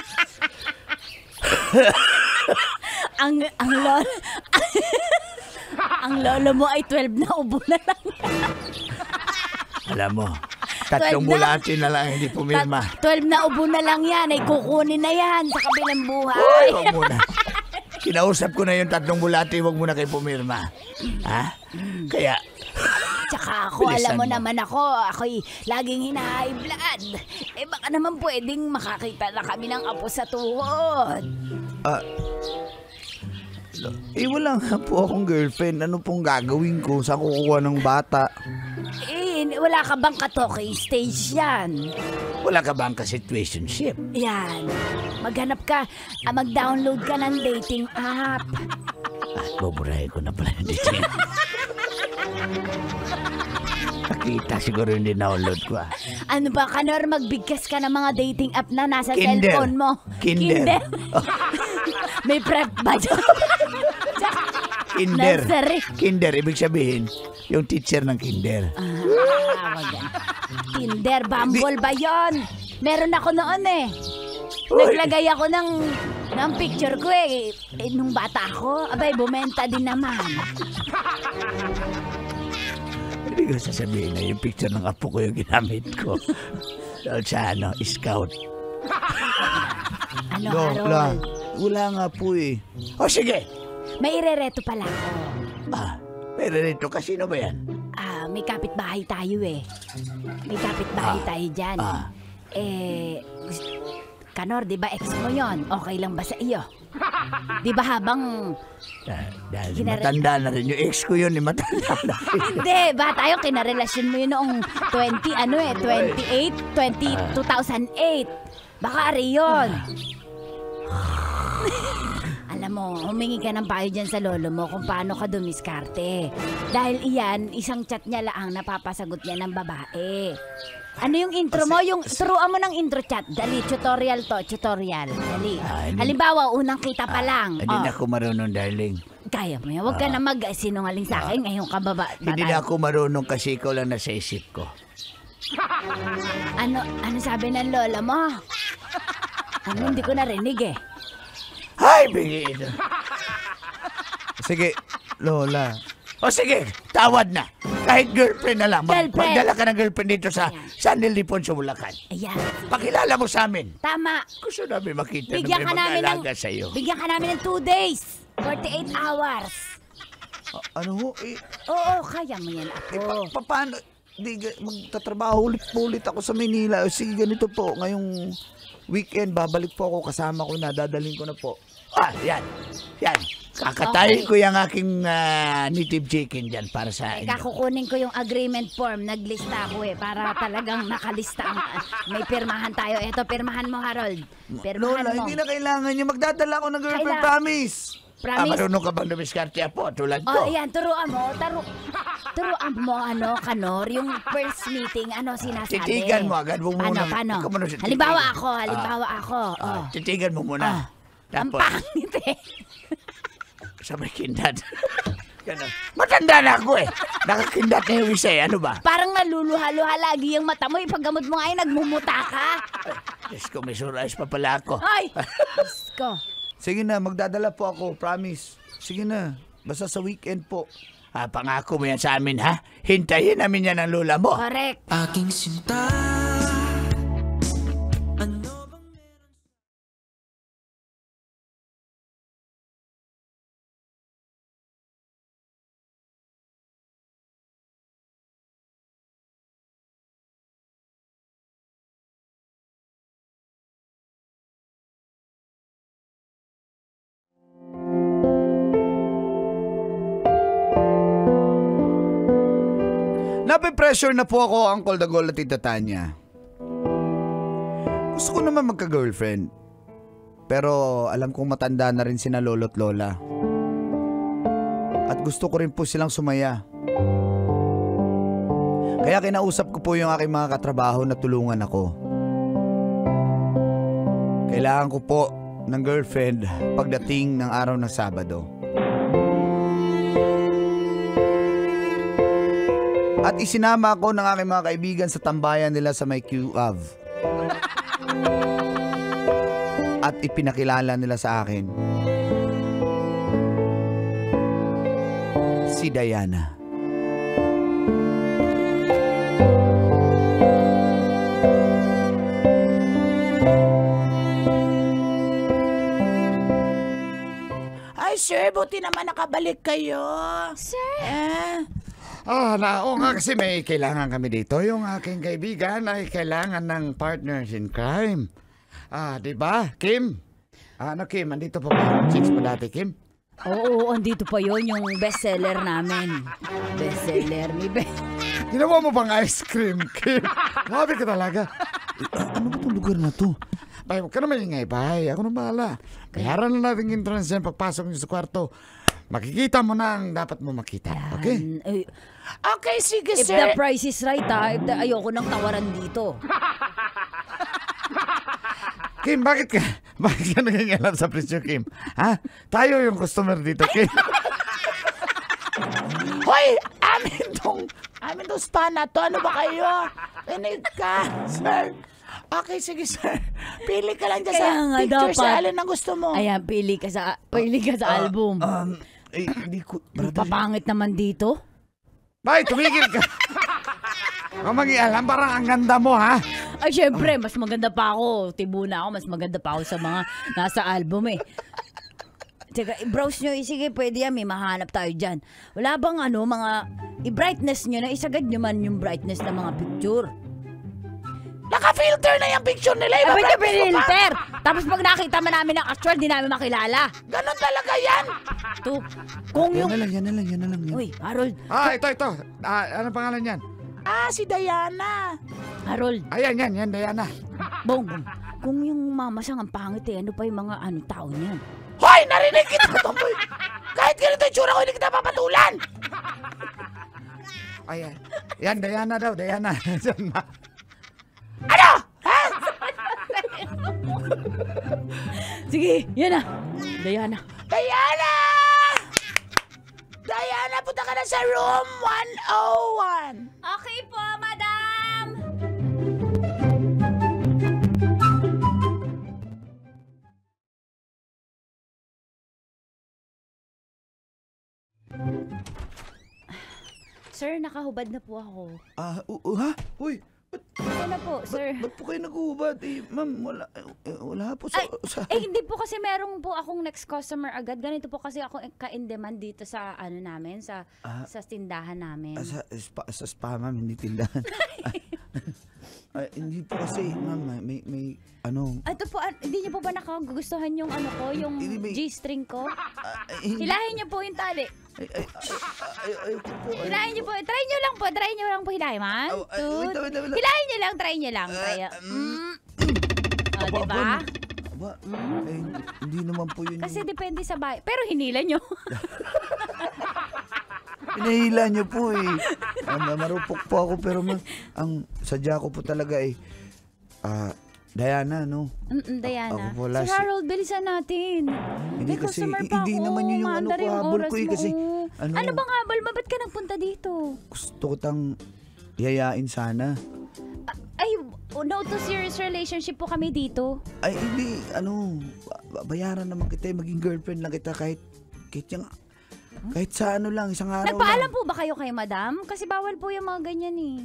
S2: ang lolo... ang lolo mo ay 12 na ubo na lang.
S3: Alam mo, 3 bulati na lang hindi pumirma.
S2: 12 na ubo na lang yan. Ay kukunin na yan sa kabilang
S3: Uy,
S2: buhay.
S3: wag muna. Kinausap ko na yung 3 bulati, wag muna kayo pumirma. Ha? Kaya,
S2: Tsaka ako,
S3: Bilisan
S2: alam mo
S3: mo.
S2: naman ako'y laging hina-high blood. Eh baka naman pwedeng makakita na kami ng apo sa tuhod.
S1: Wala nga po akong girlfriend. Ano pong gagawin ko? Saan kukuha ng bata?
S2: Wala ka bang ka-talking stage yan?
S3: wala ka bang ka-situationship?
S2: Yan. Maghanap ka, mag-download ka ng dating app.
S3: Buburahin ko na pala yung dating. Nakita siguro yung dinownload ko
S2: Ano ba, Kanor, magbigkas ka ng mga dating app na nasa
S3: Kinder.
S2: cellphone mo.
S3: Kinder.
S2: May prep ba dyan?
S3: Kinder.
S2: Nursery.
S3: Kinder, ibig sabihin, yung teacher ng kinder.
S2: Tinder, Bumble ba yun? Meron ako noon eh. Naglagay ako ng picture ko eh. Nung bata ako, abay, bumenta din naman.
S3: Hindi ko sasabihin na yung picture ng apo ko yung ginamit ko. Doon sa scout.
S2: Ano,
S1: Lola,
S2: Harold?
S1: wala nga po eh.
S3: O sige.
S2: May irereto pala ako.
S3: Pero rito, kasino ba yan?
S2: May kapitbahay tayo eh. May kapitbahay tayo dyan. Kanor, di ba ex mo yon? Okay lang ba sa iyo? Di ba habang...
S3: Dahil matanda na rin yung ex ko yun, matanda na rin.
S2: Hindi, ba tayo kinarelasyon mo yun noong 2008? 2008. Baka ari yun. Alam mo, humingi ka ng payo dyan sa lolo mo kung paano ka dumiskarte. Dahil iyan, isang chat niya lang napapasagot niya ng babae. Ano yung intro mo? Turuan mo ng intro chat. Dali, tutorial to, tutorial. Dali. Halimbawa, unang kita pa lang.
S3: Hindi na ako marunong, darling.
S2: Kaya mo yan. Huwag ka na mag-sinungaling sa akin. Ngayon ka baba.
S3: Hindi na ako marunong kasi ikaw lang nasa isip ko.
S2: Ano sabi ng lola mo? Hindi ko narinig eh.
S3: Ay, bigyan.
S1: Sige, Lola.
S3: O sige, tawad na. Kahit girlfriend na lang.
S2: Girlfriend.
S3: Magdala ka ng girlfriend dito sa San Ildefonso, Bulacan.
S2: Ayan.
S3: Pakilala mo sa amin.
S2: Tama.
S3: Gusto namin makita
S2: Bigyan ka
S3: na
S2: namin
S3: may
S2: ng
S3: mag-aalaga sa'yo.
S2: Bigyan ka namin ng 2 days. 48 hours.
S1: Ano ho?
S2: Oo, kaya mo yan, apo.
S1: Paano? magtatrabaho ulit ako sa Manila. O sige, ganito po. Ngayong weekend, babalik po ako. Kasama ko na. Dadalhin ko na po.
S3: Yan. Kakatayin ko yung aking native chicken dyan para sa inyo.
S2: Kukunin ko yung agreement form. Naglista ako para talagang nakalista. May pirmahan tayo. Eto, pirmahan mo, Harold. Pirmahan
S1: Lola,
S2: mo.
S1: hindi na kailangan niya. Magdadala ako ng girlfriend, promise.
S2: Promise?
S3: Marunong ka bang dumiskarte po tulad ko?
S2: Ayan, turuan mo, Kanor, yung first meeting, sinasabi?
S3: Titigan mo agad.
S2: Paano? Halimbawa ako.
S3: Titigan mo muna.
S2: Ang
S3: Tapos,
S2: pangit
S3: sa may kindat. Matanda na ako Nakakindat na yung isa Ano ba?
S2: Parang naluluha-luha lagi yung mata mo. Ipaggamot mo nga nagmumuta ka.
S3: Diyos ko, may surais pa pala ako.
S2: Ay! Diyos ko.
S1: Sige na, magdadala po ako, promise. Sige na, basta sa weekend po.
S3: Pangako mo yan sa amin, ha? Hintayin namin yan ng lola mo.
S2: Correct.
S6: Aking sinta.
S1: Nape-pressure na po ako, Uncle Dagol at Tita Tanya. Gusto ko naman magka-girlfriend. Pero alam kong matanda na rin sina lolo't lola. At gusto ko rin po silang sumaya. Kaya kinausap ko po yung aking mga katrabaho na tulungan ako. Kailangan ko po ng girlfriend pagdating ng araw ng Sabado. At isinama ako ng aking mga kaibigan sa tambayan nila sa may QAV. At ipinakilala nila sa akin si Diana.
S3: Ay, sir, buti naman nakabalik kayo.
S2: Sir?
S4: Oo nga kasi may kailangan kami dito. Yung aking kaibigan ay kailangan ng partners in crime. Di ba, Kim? Kim, andito pa ba yung chicks mo dati, Kim?
S2: Oo, andito pa yon yung bestseller namin. Bestseller ni Ben.
S4: Ginawa mo bang ice cream, Kim? Grabe ka talaga.
S1: Ano ba itong lugar na to?
S4: Bay, huwag ka naman ingay, bay. Ako na bahala. Bayaran na natin yung entrance yan pagpasok niyo sa kwarto. Makikita mo na ang dapat mo makita. Okay?
S3: Okay, sige,
S2: If
S3: sir.
S2: the price is right, ayoko nang tawaran dito.
S4: Kim, bakit ka nangingialam sa presyo, Kim? Ha? Tayo yung customer dito, Kim.
S3: Hoy, amin tong spa na to. Ano ba kayo? Pinig ka, sir. Okay, sige, sir. Pili ka lang dyan
S2: Kaya
S3: sa
S2: nga
S3: picture
S2: dapat.
S3: sa alin ang gusto mo.
S2: Ayan, pili ka sa album.
S1: Hindi ko...
S2: Papangit naman dito.
S4: Bay, tumigil ka. Kung mag-ialam, parang ang ganda mo, ha?
S2: Ay, syempre, mas maganda pa ako. Tibuna ako, mas maganda pa ako sa mga nasa album Teka, i-browse nyo. Sige, pwede yan. May mahanap tayo dyan. Wala bang mga i-brightness nyo na isagad nyo man yung brightness ng mga picture?
S3: Naka-filter na yung picture nila.
S2: Ay, ba't
S3: Iba-brightness mo pa?
S2: filter? Tapos pag nakita man namin ang actual, di namin makilala.
S3: Ganon talaga yan.
S2: To, kung yung...
S1: Yan na lang.
S2: Uy, Harold.
S4: Ito. Ano pangalan yan?
S3: Si Diana.
S2: Harold.
S4: Ayan, yan, Diana.
S2: Bong. Kung yung mamasang ang pangit ano pa yung mga tao niyan?
S3: Hoy, narinig kita, Tomboy. Kahit ganito yung tsura ko, hindi kita papatulan.
S4: Ayan. Yan, Diana daw, Diana.
S3: Ano? Ha?
S2: Sige, yan na. Diana.
S3: Diana, punta ka na sa room 101.
S2: Okay po, madam. Sir, nakahubad na po ako.
S1: Ha? Uy,
S2: Ano na po, sir?
S1: Ba't po kayo nag-uubad? Ma'am, wala po sa...
S2: Hindi po kasi merong po akong next customer agad. Ganito po kasi ako ka-in-demand dito sa ano namin, sa tindahan namin.
S1: Sa spa, ma'am, hindi tindahan. Hindi po kasi, ma'am, may ano...
S2: Ito po, hindi niyo po ba nakagustuhan yung ano ko, yung G-string ko? Hilahin niyo po yung tali.
S1: Ayoko po.
S2: Hilahin niyo po. Try niyo lang po hilahin, man.
S1: Wait.
S2: Hilahin niyo lang, try niyo lang. Diba?
S1: Hindi naman po yun.
S2: Kasi depende sa bahay. Pero hinila niyo.
S1: Pinahila niyo po eh. Marupok po ako pero ang sadya ko po talaga eh. Diana, no?
S2: Diana.
S1: Ako po
S2: Si Harold, bilisan natin.
S1: Hindi kasi,
S2: customer pa
S1: hindi
S2: ako.
S1: naman yun yung
S2: Maandar yung
S1: habol
S2: oras
S1: ko eh.
S2: mo.
S1: Kasi,
S2: ano bang habol mo? Ba't ka nagpunta dito?
S1: Gusto ko tang yayain sana.
S2: Ay, no to serious relationship po kami dito.
S1: Ay, hindi, bayaran naman kita, maging girlfriend lang kita kahit sa ano lang, isang araw
S2: Nagpaalam
S1: lang.
S2: po ba kayo kay madam? Kasi bawal po yung mga ganyan eh.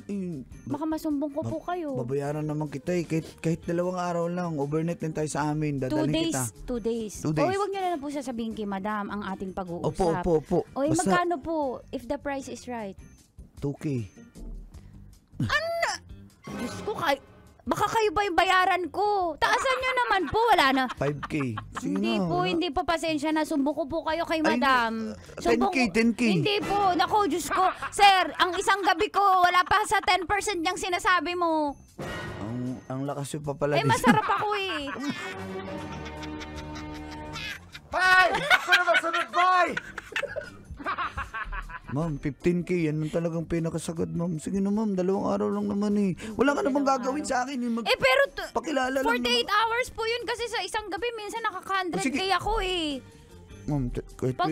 S2: Baka masumbong ko po kayo.
S1: Babayaran naman kita eh, kahit 2 araw lang, overnight lang tayo sa amin, dadalhin kita.
S2: 2 days.
S1: 2 days.
S2: Oy, wag niyo na po sasabihin kay madam ang ating pag-uusap.
S1: Opo.
S2: Oy,
S1: Basta,
S2: magkano po if the price is right?
S1: 2K.
S2: Diyos ko, baka kayo ba yung bayaran ko? Taasan nyo naman po, wala na.
S1: 5K. Sige
S2: Hindi
S1: na,
S2: po,
S1: wala.
S2: hindi po, pasensya na. Sumbong ko po kayo kay madam.
S1: 10K.
S2: Hindi po. Naku, Diyos ko. Sir, ang isang gabi ko, wala pa sa 10% niyang sinasabi mo.
S1: Ang lakas yung papala.
S2: Masarap ako eh.
S1: Bye! Sunod, bye! Ma'am, 15K, yan man talagang pinakasagad, ma'am. Sige na, ma'am, 2 araw lang naman eh. Wala ka namang gagawin sa akin.
S2: Pero
S1: pakilala
S2: 48
S1: lang
S2: hours po yun kasi sa isang gabi, minsan nakaka-100K ako eh.
S1: Ma'am,
S2: Pag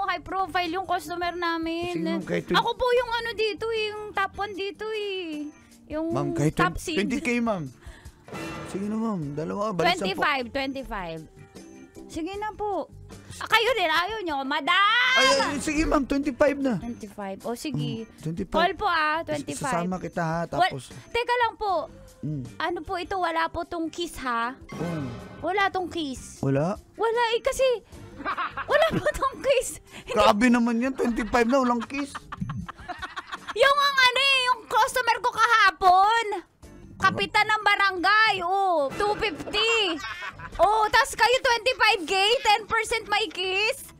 S2: high profile yung customer namin.
S1: Sige, ma'am, kahit
S2: Ako po yung ano dito eh, yung top 1 dito eh. Yung
S1: ma'am, kahit
S2: top seed.
S1: 20K, ma'am. Sige na, ma'am. 2,
S2: 25. Sige na po. Kayo din, ayaw nyo. Madam!
S1: Ay, sige ma'am, 25 na.
S2: 25. O sige.
S1: 25.
S2: Call po 25.
S1: Sasama kita ha, tapos...
S2: Teka lang po. Ano po ito, wala po tong kiss ha? Wala tong kiss.
S1: Wala?
S2: Wala eh, kasi... Wala po tong kiss.
S1: Grabe naman yan, 25 na, walang kiss.
S2: Yung yung customer ko kahapon. Kapitan ng barangay, 250. Tas kayo 25K, 10% may kiss.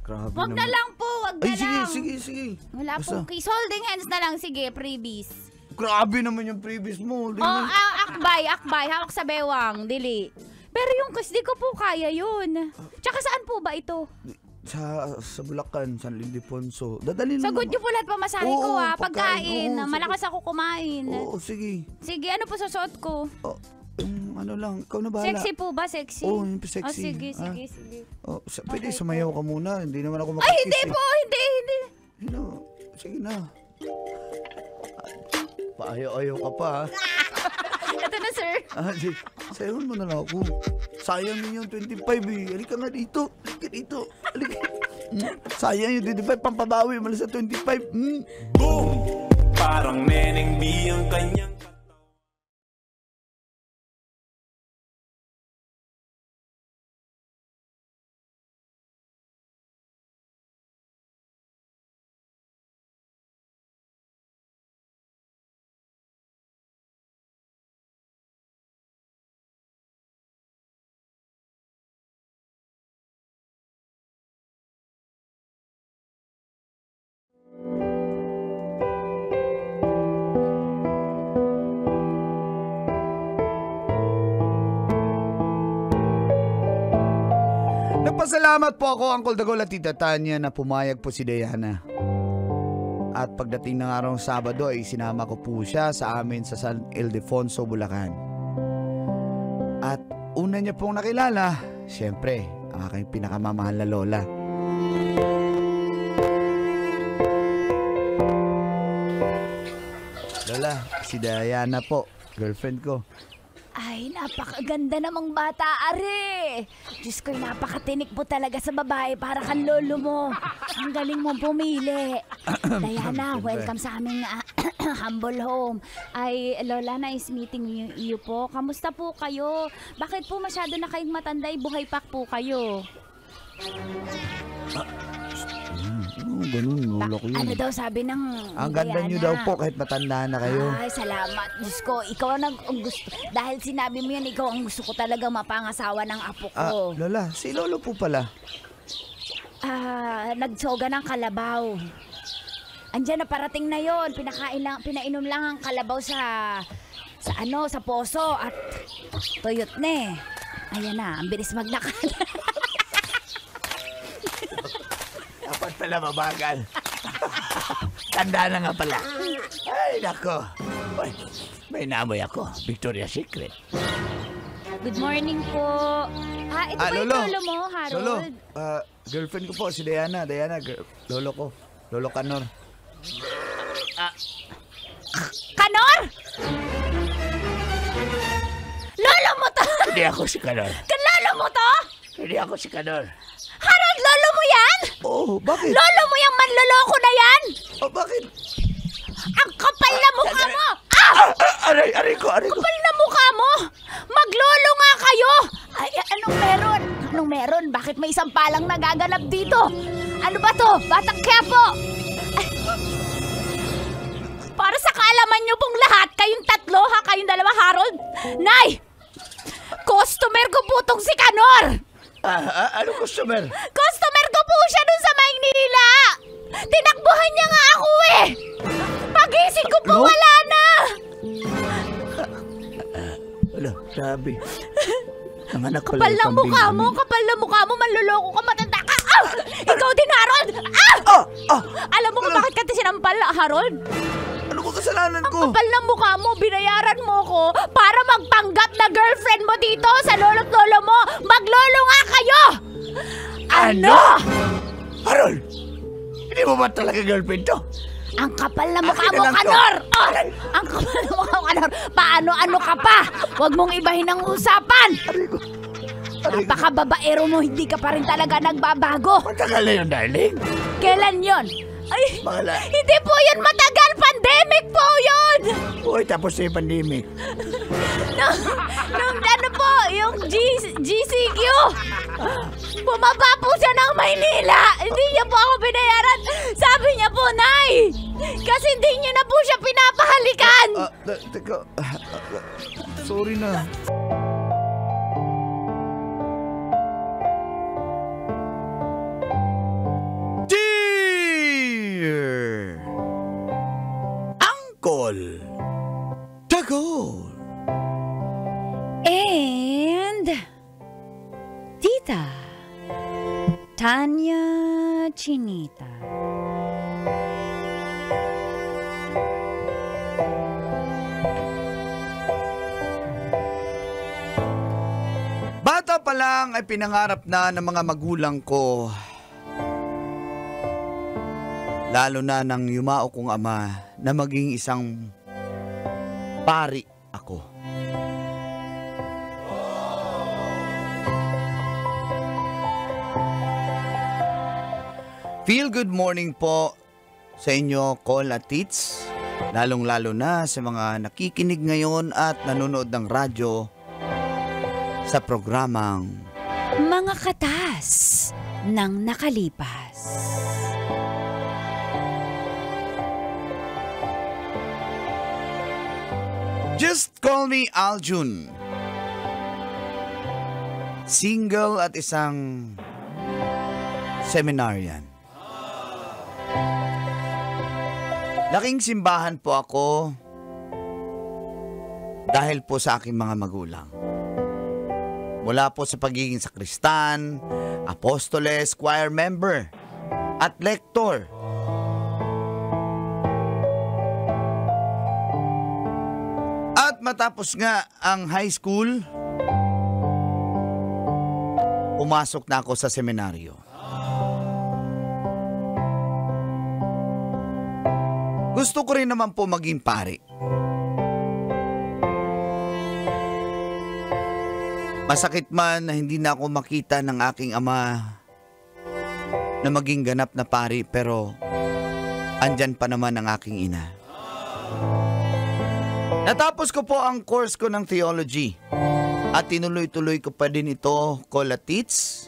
S1: Grabe
S2: Wag na
S1: naman.
S2: lang po, wag na lang.
S1: Sige.
S2: Wala pong kiss. Holding hands na lang, sige, freebies.
S1: Grabe naman yung previous mo.
S2: Akbay, hawak sa bewang, dili. Pero yung kiss, di ko po kaya yun. Tsaka saan po ba ito?
S1: Sa Bulacan, San Ildefonso. Dadalhin mo
S2: Sagot
S1: naman.
S2: niyo po lahat pamasahe ko ha, pagkain.
S1: Oo,
S2: Malakas ako kumain.
S1: Oo, sige.
S2: Sige, ano po susuot ko?
S1: Ano lang, ikaw na bahala.
S2: Sexy po ba? Sexy?
S1: Oo, yung sexy.
S2: Sige.
S1: Pwede
S2: Okay
S1: sumayaw ka muna. Hindi naman ako makikis.
S2: Ay, hindi po! Hindi!
S1: Sige na. Paayaw-ayaw ka pa ha.
S2: Ito na, sir.
S1: Sayawan mo na lang ako. Sayang din yung 25 eh. Halika nga dito. Halika. Sayang yung 25. Pampabawi mo lang sa 25.
S6: Boom! Parang Neneng B ang kanyang
S1: Nagpasalamat po ako, Uncle Dagol at Tita Tanya, na pumayag po si Diana. At pagdating ng araw ng Sabado ay sinama ko po siya sa amin sa San Ildefonso, Bulacan. At una niya pong nakilala, siyempre, ang aking pinakamamahal na lola. Lola, si Diana po, girlfriend ko.
S2: Ay,
S7: Ay, napakaganda namang bata, are. Diyos ko, napakatinik mo talaga sa babae para kang lolo mo. Ang galing mo pumili. Diana, welcome sa aming humble home. Ay, Lola, nice meeting you po. Kamusta po kayo? Bakit po masyado na kayong matanda? Buhay pak po kayo.
S1: Ganun, lola ko yun.
S7: Ano daw sabi ng
S1: Ang ganda
S7: Diana?
S1: nyo daw po kahit matanda na kayo.
S7: Ay, salamat. Diyos ko, ikaw ang gusto. Dahil sinabi mo yan, ikaw ang gusto ko talaga mapangasawa ng apo ko.
S1: Lola, si lolo po pala.
S7: Nagsoga ng kalabaw. Andiyan na, parating na yon. Pinainom lang ang kalabaw sa poso at tuyot na eh. Ayan na, ang bilis maglakad.
S1: Dapat pala mabagal. Tanda na nga pala. Ay, nako. Uy, may namoy ako. Victoria's Secret.
S7: Good morning po. Ito ba yung lolo mo, Harold?
S1: Lolo, girlfriend ko po, si Diana. Lolo ko. Lolo Kanor.
S7: Kanor? Lolo mo to?
S1: Hindi ako si Kanor.
S7: Lolo mo to?
S1: Hindi ako si Kanor.
S7: Harold, lolo mo yan?
S1: Oh, bakit?
S7: Lolo mo yung manloloko na yan?
S1: Oh, bakit?
S7: Ang kapal na mukha mo!
S1: Aray ko.
S7: Kapal na mukha mo! Maglolo nga kayo! Ay, anong meron? Anong meron? Bakit may isang palang nagaganap dito? Ano ba to? Batang Quiapo! Ay. Para sa kaalaman nyo pong lahat, kayong tatlo ha, kayong dalawa, Harold. Nay! Customer ko po tong si Kanor!
S1: Ano customer?
S7: Customer ko po siya dun sa Maynila! Tinakbuhan niya nga ako eh! Pagising ko po, wala na!
S1: Wala, sabi. Nanganak pala
S7: Kapal
S1: yung
S7: ng mukha mo, manloloko ka, matanda ka! Ikaw din, Harold! Alam mo kung bakit ka sinampal, Harold?
S1: Ano ko kasalanan ko?
S7: Kapal ng mukha mo, binayaran mo ko para magpanggap na girlfriend mo dito sa lolo't lolo mo! Maglolo nga kayo! Ano?
S1: Harold! Hindi mo ba talaga girlfriend to?
S7: Ang kapal na mukha
S1: Akin
S7: mo,
S1: na lang to.
S7: Kanor! Ang kapal na mukha mo, Kanor! Paano ka pa? Huwag mong ibahin ang usapan! Napakababaero mo, hindi ka pa rin talaga nagbabago!
S1: Matagal na yun, darling.
S7: Kailan yon? Ay,
S1: Bahala.
S7: hindi po yun matagal! Pandemic po yun!
S1: Uy, tapos na yung pandemic.
S7: Nung ano po, yung GCQ! Bumaba po siya ng Maynila! Hindi niya po ako binayaran! Sabi niya po, Nay! Kasi hindi niyo na po siya pinapahalikan!
S1: Teka. Sorry na. Dear Uncle Tagol
S7: And Tita Tanya Chinita.
S1: Bata pa lang ay pinangarap na ng mga magulang ko. Lalo na ng yumao kong ama na maging isang pari ako. Feel good morning po sa inyo, Col at Tits. Lalong-lalo na sa mga nakikinig ngayon at nanonood ng radyo sa programang
S7: Mga Katas ng Nakalipas.
S1: Just Call Me Aljun. Single at isang seminarian. Laking simbahan po ako dahil po sa aking mga magulang. Mula po sa pagiging sakristan, apostoles, choir member, at lektor. At matapos nga ang high school, pumasok na ako sa seminaryo. Gusto ko rin naman po maging pari. Masakit man na hindi na ako makita ng aking ama na maging ganap na pari, pero andyan pa naman ang aking ina. Natapos ko po ang course ko ng theology at tinuloy-tuloy ko pa din ito, Kolatits.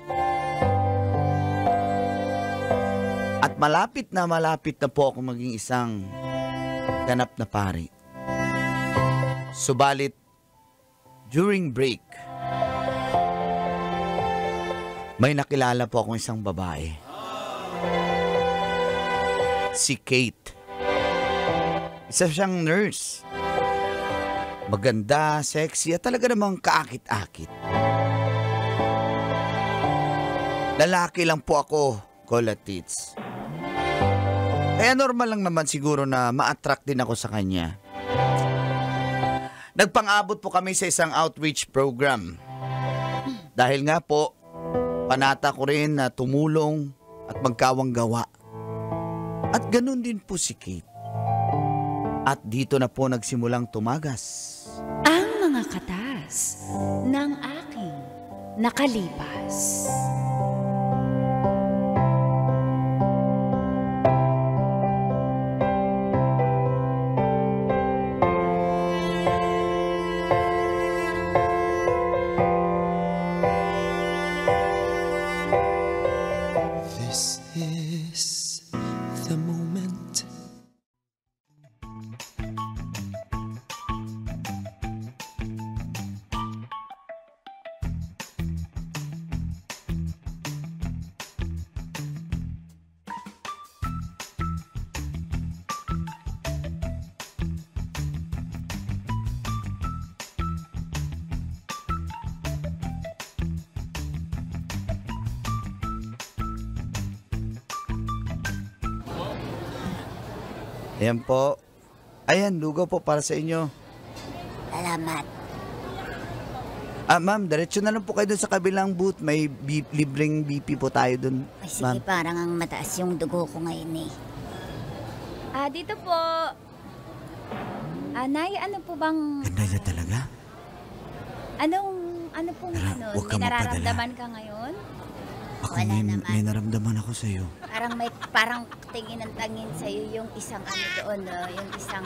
S1: At malapit na po ako maging isang ganap na pari. Subalit, during break, may nakilala po akong isang babae. Si Kate. Isa siyang nurse. Maganda, sexy, at talaga namang kaakit-akit. Lalaki lang po ako, Kolatits. Kaya normal lang naman siguro na ma-attract din ako sa kanya. Nagpang-abot po kami sa isang outreach program. Dahil nga po, panata ko rin na tumulong at magkawang gawa. At ganun din po si Kate. At dito na po nagsimulang tumagas
S7: Ang mga katas ng aking nakalipas.
S6: This is the moment.
S1: Ayan po. Ayan, lugaw po para sa inyo.
S9: Salamat.
S1: Ma'am, diretso na lang po kayo dun sa kabilang booth. May libreng BP po tayo dun,
S9: Ay, sige,
S1: ma'am.
S9: parang ang mataas yung dugo ko ngayon eh.
S7: Dito po. Nay, ano po bang...
S1: Ganda niya talaga.
S7: Ano pong
S1: Huwag ka
S7: may nararamdaman
S1: mapadala.
S7: ka ngayon?
S1: Ako
S9: Wala
S1: may
S9: naman.
S1: naramdaman ako sa'yo.
S9: Parang tingin ng tangin sa'yo yung isang doon, no? Yung isang...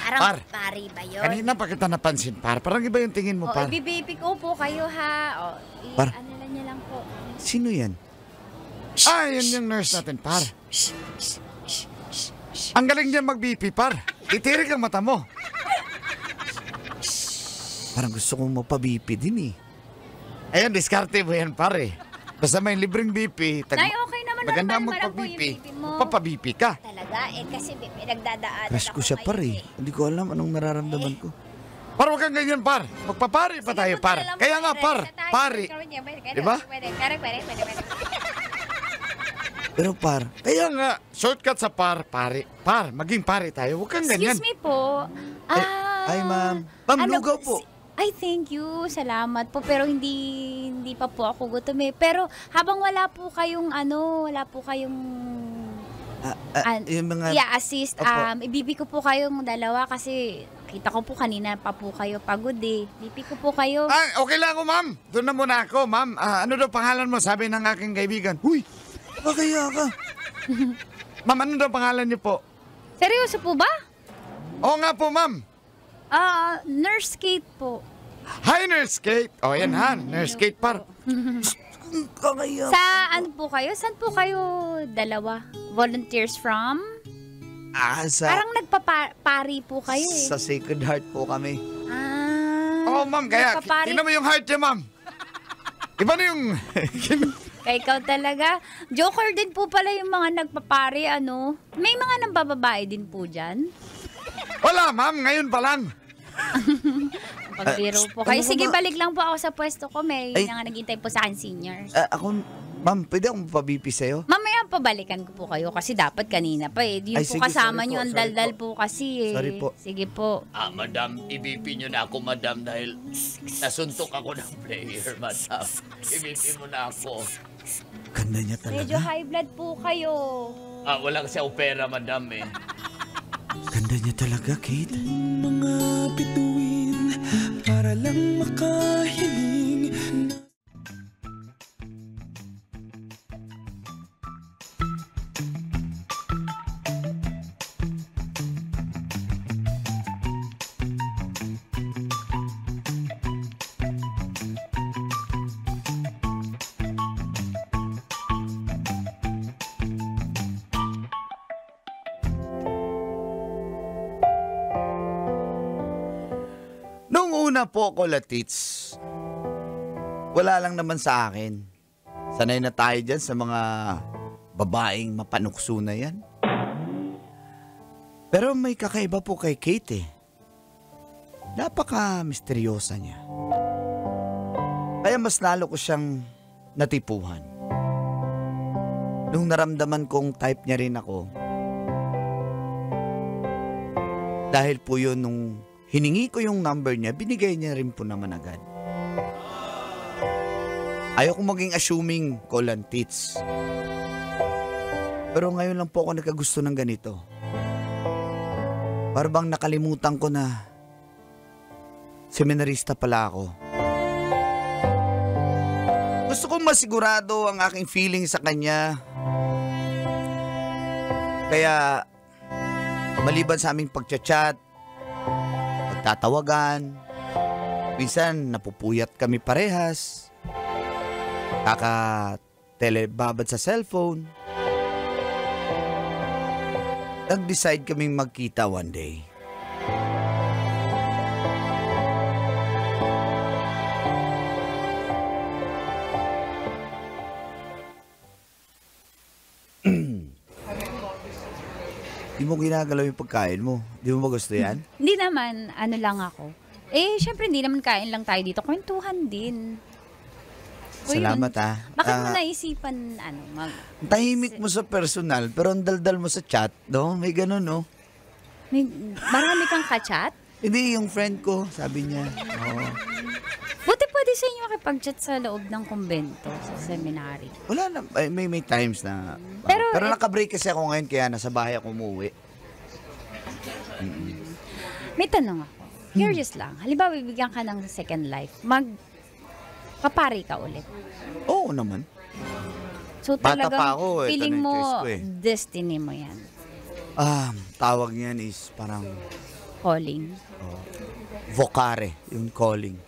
S9: Parang
S4: Par.
S9: pari ba yun?
S4: Kanina pa kita napansin, par. Parang iba yung tingin mo,
S7: O,
S4: par.
S7: ibibipi ko po kayo, ha? O,
S1: Par.
S7: ano lang niya lang po.
S1: Sino yan?
S4: Ah, yun yung nurse natin, par. Ang galing niya mag-BP, par. Itirik ang mata mo.
S1: Parang gusto kong mapabipi din eh.
S4: Ayan, diskarte mo yan, par eh. Basta may libreng BP.
S7: Nay, okay naman.
S4: Maganda
S7: normal
S4: ang
S7: po yung
S4: magpag-BP.
S7: BP mo.
S4: Papabipi ka.
S9: Talaga, kasi pinagdadaanan
S1: Crush ko siya par eh. Hindi ko alam anong nararamdaman ko.
S4: Par, huwag kang ganyan, par. Magpapari pa tayo, par. Kaya nga, par. Pari. Diba?
S7: Pwede.
S1: Pero par,
S4: Kaya nga, shortcut sa par, pari. Par, maging pari tayo. Huwag kang ganyan.
S7: Excuse me po.
S1: ay ma'am. Ma'am, lugaw po.
S7: Ay, thank you. Salamat po. Pero hindi pa po ako gutom eh. Pero habang wala po kayong
S1: Yung mga...
S7: i-assist,
S1: Opo.
S7: ibibi ko po kayong dalawa kasi kita ko po kanina pa po kayo pagod eh. Bibi ko po kayo.
S4: Ah, okay lang ako, ma'am. Doon na muna ako, ma'am. Ano daw pangalan mo? Sabi ng aking kaibigan. Huy,
S1: Kaya ka.
S4: ma'am, ano daw pangalan niyo po?
S7: Seryoso po ba?
S4: Oo nga po, ma'am.
S7: Nurse Kate po.
S4: Hi, Nurse Kate. O, yan ha. Nurse Kate, par.
S1: Kaya
S7: Sa ano po kayo? Saan po kayo dalawa? Volunteers from?
S1: sa...
S7: Parang nagpapari po kayo eh.
S1: Sa Sacred Heart po kami.
S4: Oo, ma'am. Kaya,
S7: nagpapari.
S4: tingnan mo yung heart niya, ma'am. Iba na yung...
S7: Kaya ikaw talaga. Joker din po pala yung mga nagpapari, ano? May mga nambababae din po dyan.
S4: Wala, ma'am. Ngayon pa lang.
S7: Pagbiro po
S1: ano
S7: kayo.
S1: ba
S7: Sige,
S1: ba?
S7: balik lang po ako sa pwesto ko. May
S1: Ay.
S7: nga naghintay po sa akin seniors.
S1: Ako, ma'am, pwede akong mapabipi sa'yo?
S7: Mamaya pabalikan ko po kayo kasi dapat kanina pa eh. Yun
S1: Ay,
S7: po
S1: sige,
S7: kasama
S1: sorry
S7: nyo
S1: po,
S7: ang
S1: sorry
S7: daldal
S1: po.
S7: po kasi eh.
S1: Sorry po.
S7: Sige po.
S10: Madam, ibip nyo na ako, madam, dahil nasuntok ako ng player, madam. Ibip mo na ako.
S1: Ganda niya
S7: Medyo
S1: talaga.
S7: high blood po kayo.
S10: Wala kasi opera, madam, eh.
S1: Ganda niya talaga, Kate.
S6: Mga bituin para lang makahiling.
S1: Una po, Kolatits, wala lang naman sa akin. Sanay na tayo dyan sa mga babaeng mapanukso na yan. Pero may kakaiba po kay Kate eh. Napaka-misteryosa niya. Kaya mas lalo ko siyang natipuhan. Nung naramdaman kong type niya rin ako, dahil po yun nung hiningi ko yung number niya, binigay niya rin po naman agad. Ayaw kong maging assuming Kolantits. Pero ngayon lang po ako nagkagusto ng ganito. Para bang nakalimutan ko na seminarista pala ako. Gusto kong masigurado ang aking feeling sa kanya. Kaya maliban sa aming pagchat-chat, pagtatawagan, minsan napupuyat kami parehas, kaka-telebabad sa cellphone. Nag-decide kaming magkita one day. Di mo ginagalaw yung pagkain mo. Di mo ba gusto yan?
S2: Hindi naman, ano lang ako. Syempre hindi naman kain lang tayo dito. Kwentuhan din.
S1: Salamat
S2: yun. Bakit mo naisipan,
S1: tahimik mo sa personal, pero ang daldal mo sa chat, no? May ganun, no?
S2: Marami kang ka-chat?
S1: Hindi, yung friend ko, sabi niya. Oo.
S2: Buti pwede sa inyo makipag-chat sa loob ng kumbento, sa seminary.
S1: Wala na, may times na. Pero naka-break kasi ako ngayon, kaya nasa bahay ako umuwi.
S2: May tanong ako. Curious lang. Halimbawa, bibigyan ka ng second life. Papari ka ulit.
S1: Oo naman.
S2: So
S1: Bata
S2: talagang
S1: pa ako,
S2: feeling
S1: ito na yung
S2: mo,
S1: choice ko eh.
S2: destiny mo yan.
S1: Tawag niyan is parang
S2: Calling.
S1: vocare, yung calling.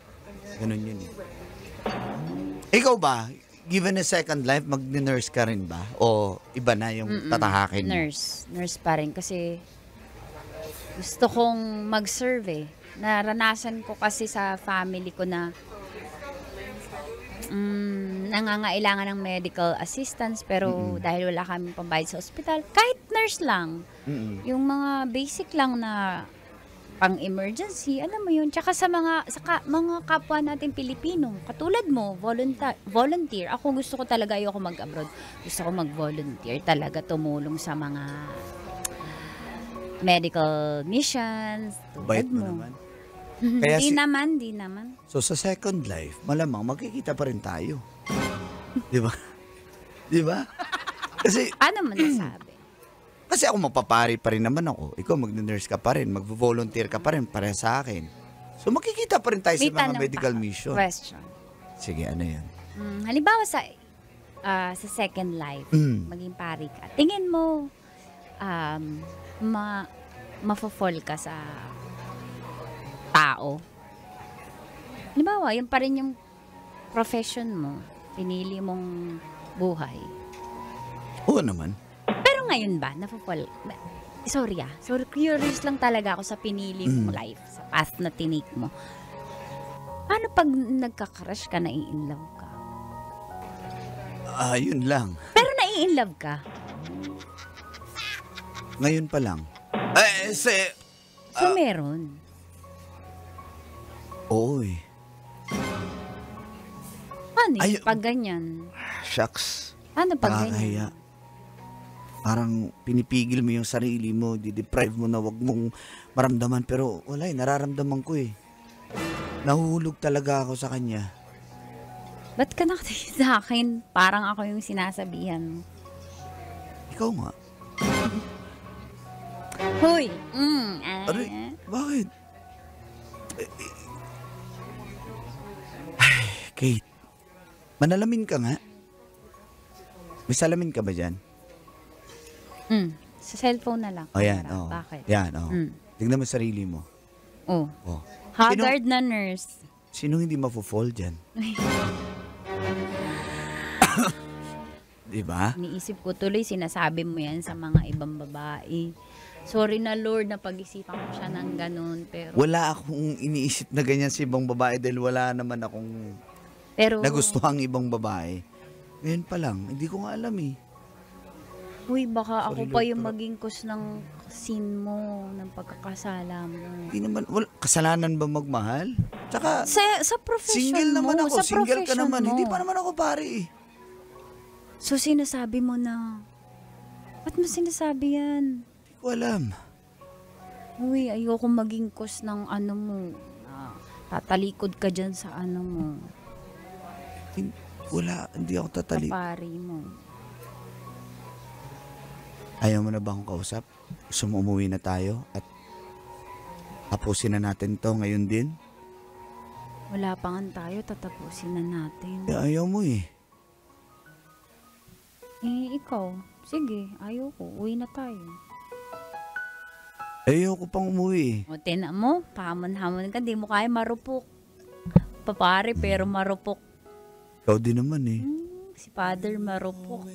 S1: Ganun yun eh. Ikaw ba, given a second life, mag-nurse ka rin ba? O iba na yung tatahakin mo?
S2: Nurse pa rin kasi gusto kong mag-serve eh. Naranasan ko kasi sa family ko na nangangailangan ng medical assistance pero dahil wala kaming pambayad sa ospital, kahit nurse lang, yung mga basic lang na pang-emergency, alam mo yun. Tsaka sa mga kapwa natin Pilipino, katulad mo, volunteer. Ako gusto ko talaga, ayoko mag-abroad. Gusto ko mag-volunteer talaga, tumulong sa mga medical missions.
S1: Bait mo naman. Kaya
S2: Di naman.
S1: So sa second life, malamang magkikita pa rin tayo. Di ba? Di ba? Kasi,
S2: Paano mo nasabi?
S1: Kasi ako magpapari pa rin naman ako. Ikaw mag-nurse ka pa rin, mag-volunteer ka pa rin para sa akin. So makikita pa rin tayo sa mga medical mission.
S2: Question.
S1: Sige, ano yan?
S2: Halimbawa sa second life, maging pari ka. Tingin mo, mafo-fall ka sa tao. Halimbawa, yun pa rin yung profession mo. Pinili mong buhay.
S1: Oo naman.
S2: Pero ngayon ba, nafo-fall? Sorry, curious lang talaga ako sa pinili mong life, sa path na tinik mo. Paano pag nagka-crush ka, nai-inlove ka?
S1: Yun lang.
S2: Pero nai-inlove ka?
S1: Ngayon pa lang.
S2: So meron?
S1: Oo eh.
S2: Paano pag ganyan?
S1: Shucks.
S2: Paano pag
S1: Nakakahiya.
S2: ganyan?
S1: Parang pinipigil mo yung sarili mo, di-deprive mo na wag mong maramdaman. Pero wala eh, nararamdaman ko eh. Nahuhulog talaga ako sa kanya.
S2: Ba't ka nakatingin sa akin? Parang ako yung sinasabihan mo.
S1: Ikaw nga.
S2: Hoy!
S1: Aray, bakit? Ay, Kate. Manalamin ka nga. May salamin ka ba dyan?
S2: Sa cellphone na lang.
S1: Yan,
S2: Bakit?
S1: Yan, tignan mo sarili mo.
S2: Oh.
S1: Oh.
S2: Haggard na nurse.
S1: Sino hindi mafo-fall dyan? Diba?
S2: Iniisip ko tuloy, sinasabi mo yan sa mga ibang babae. Sorry na Lord na pag-isipan ko siya ng ganun. Pero,
S1: Wala akong iniisip na ganyan sa ibang babae dahil wala naman akong nagustuhang ibang babae. Ngayon pa lang, hindi ko nga alam eh.
S2: Uy, baka ako
S1: Sorry,
S2: pa
S1: Lord,
S2: yung
S1: pero-
S2: maging cause ng sin mo, ng pagkakasala mo.
S1: Hindi naman, kasalanan ba magmahal? Tsaka,
S2: Sa profession
S1: single
S2: mo,
S1: naman ako,
S2: sa
S1: single ka
S2: profession
S1: naman.
S2: mo.
S1: Hindi pa naman ako pare eh.
S2: So, sinasabi mo na. Ba't mo sinasabi yan?
S1: Hindi ko alam.
S2: Uy, ayoko maging cause ng ano mo. Tatalikod ka dyan sa ano mo.
S1: Hindi ako tatali.
S2: Papari mo.
S1: Ayaw mo na ba akong kausap? Gusto mo umuwi na tayo at tapusin na natin to ngayon din?
S2: Wala pa nga tayo, tatapusin na natin.
S1: Ayaw mo eh.
S2: Ikaw, sige, ayoko, uwi na tayo.
S1: Ayaw ko pang umuwi eh.
S2: O, tina mo, pahamon-hamon ka, di mo kaya marupok. Papari, pero marupok.
S1: Ikaw din naman eh.
S2: Si Father marupok.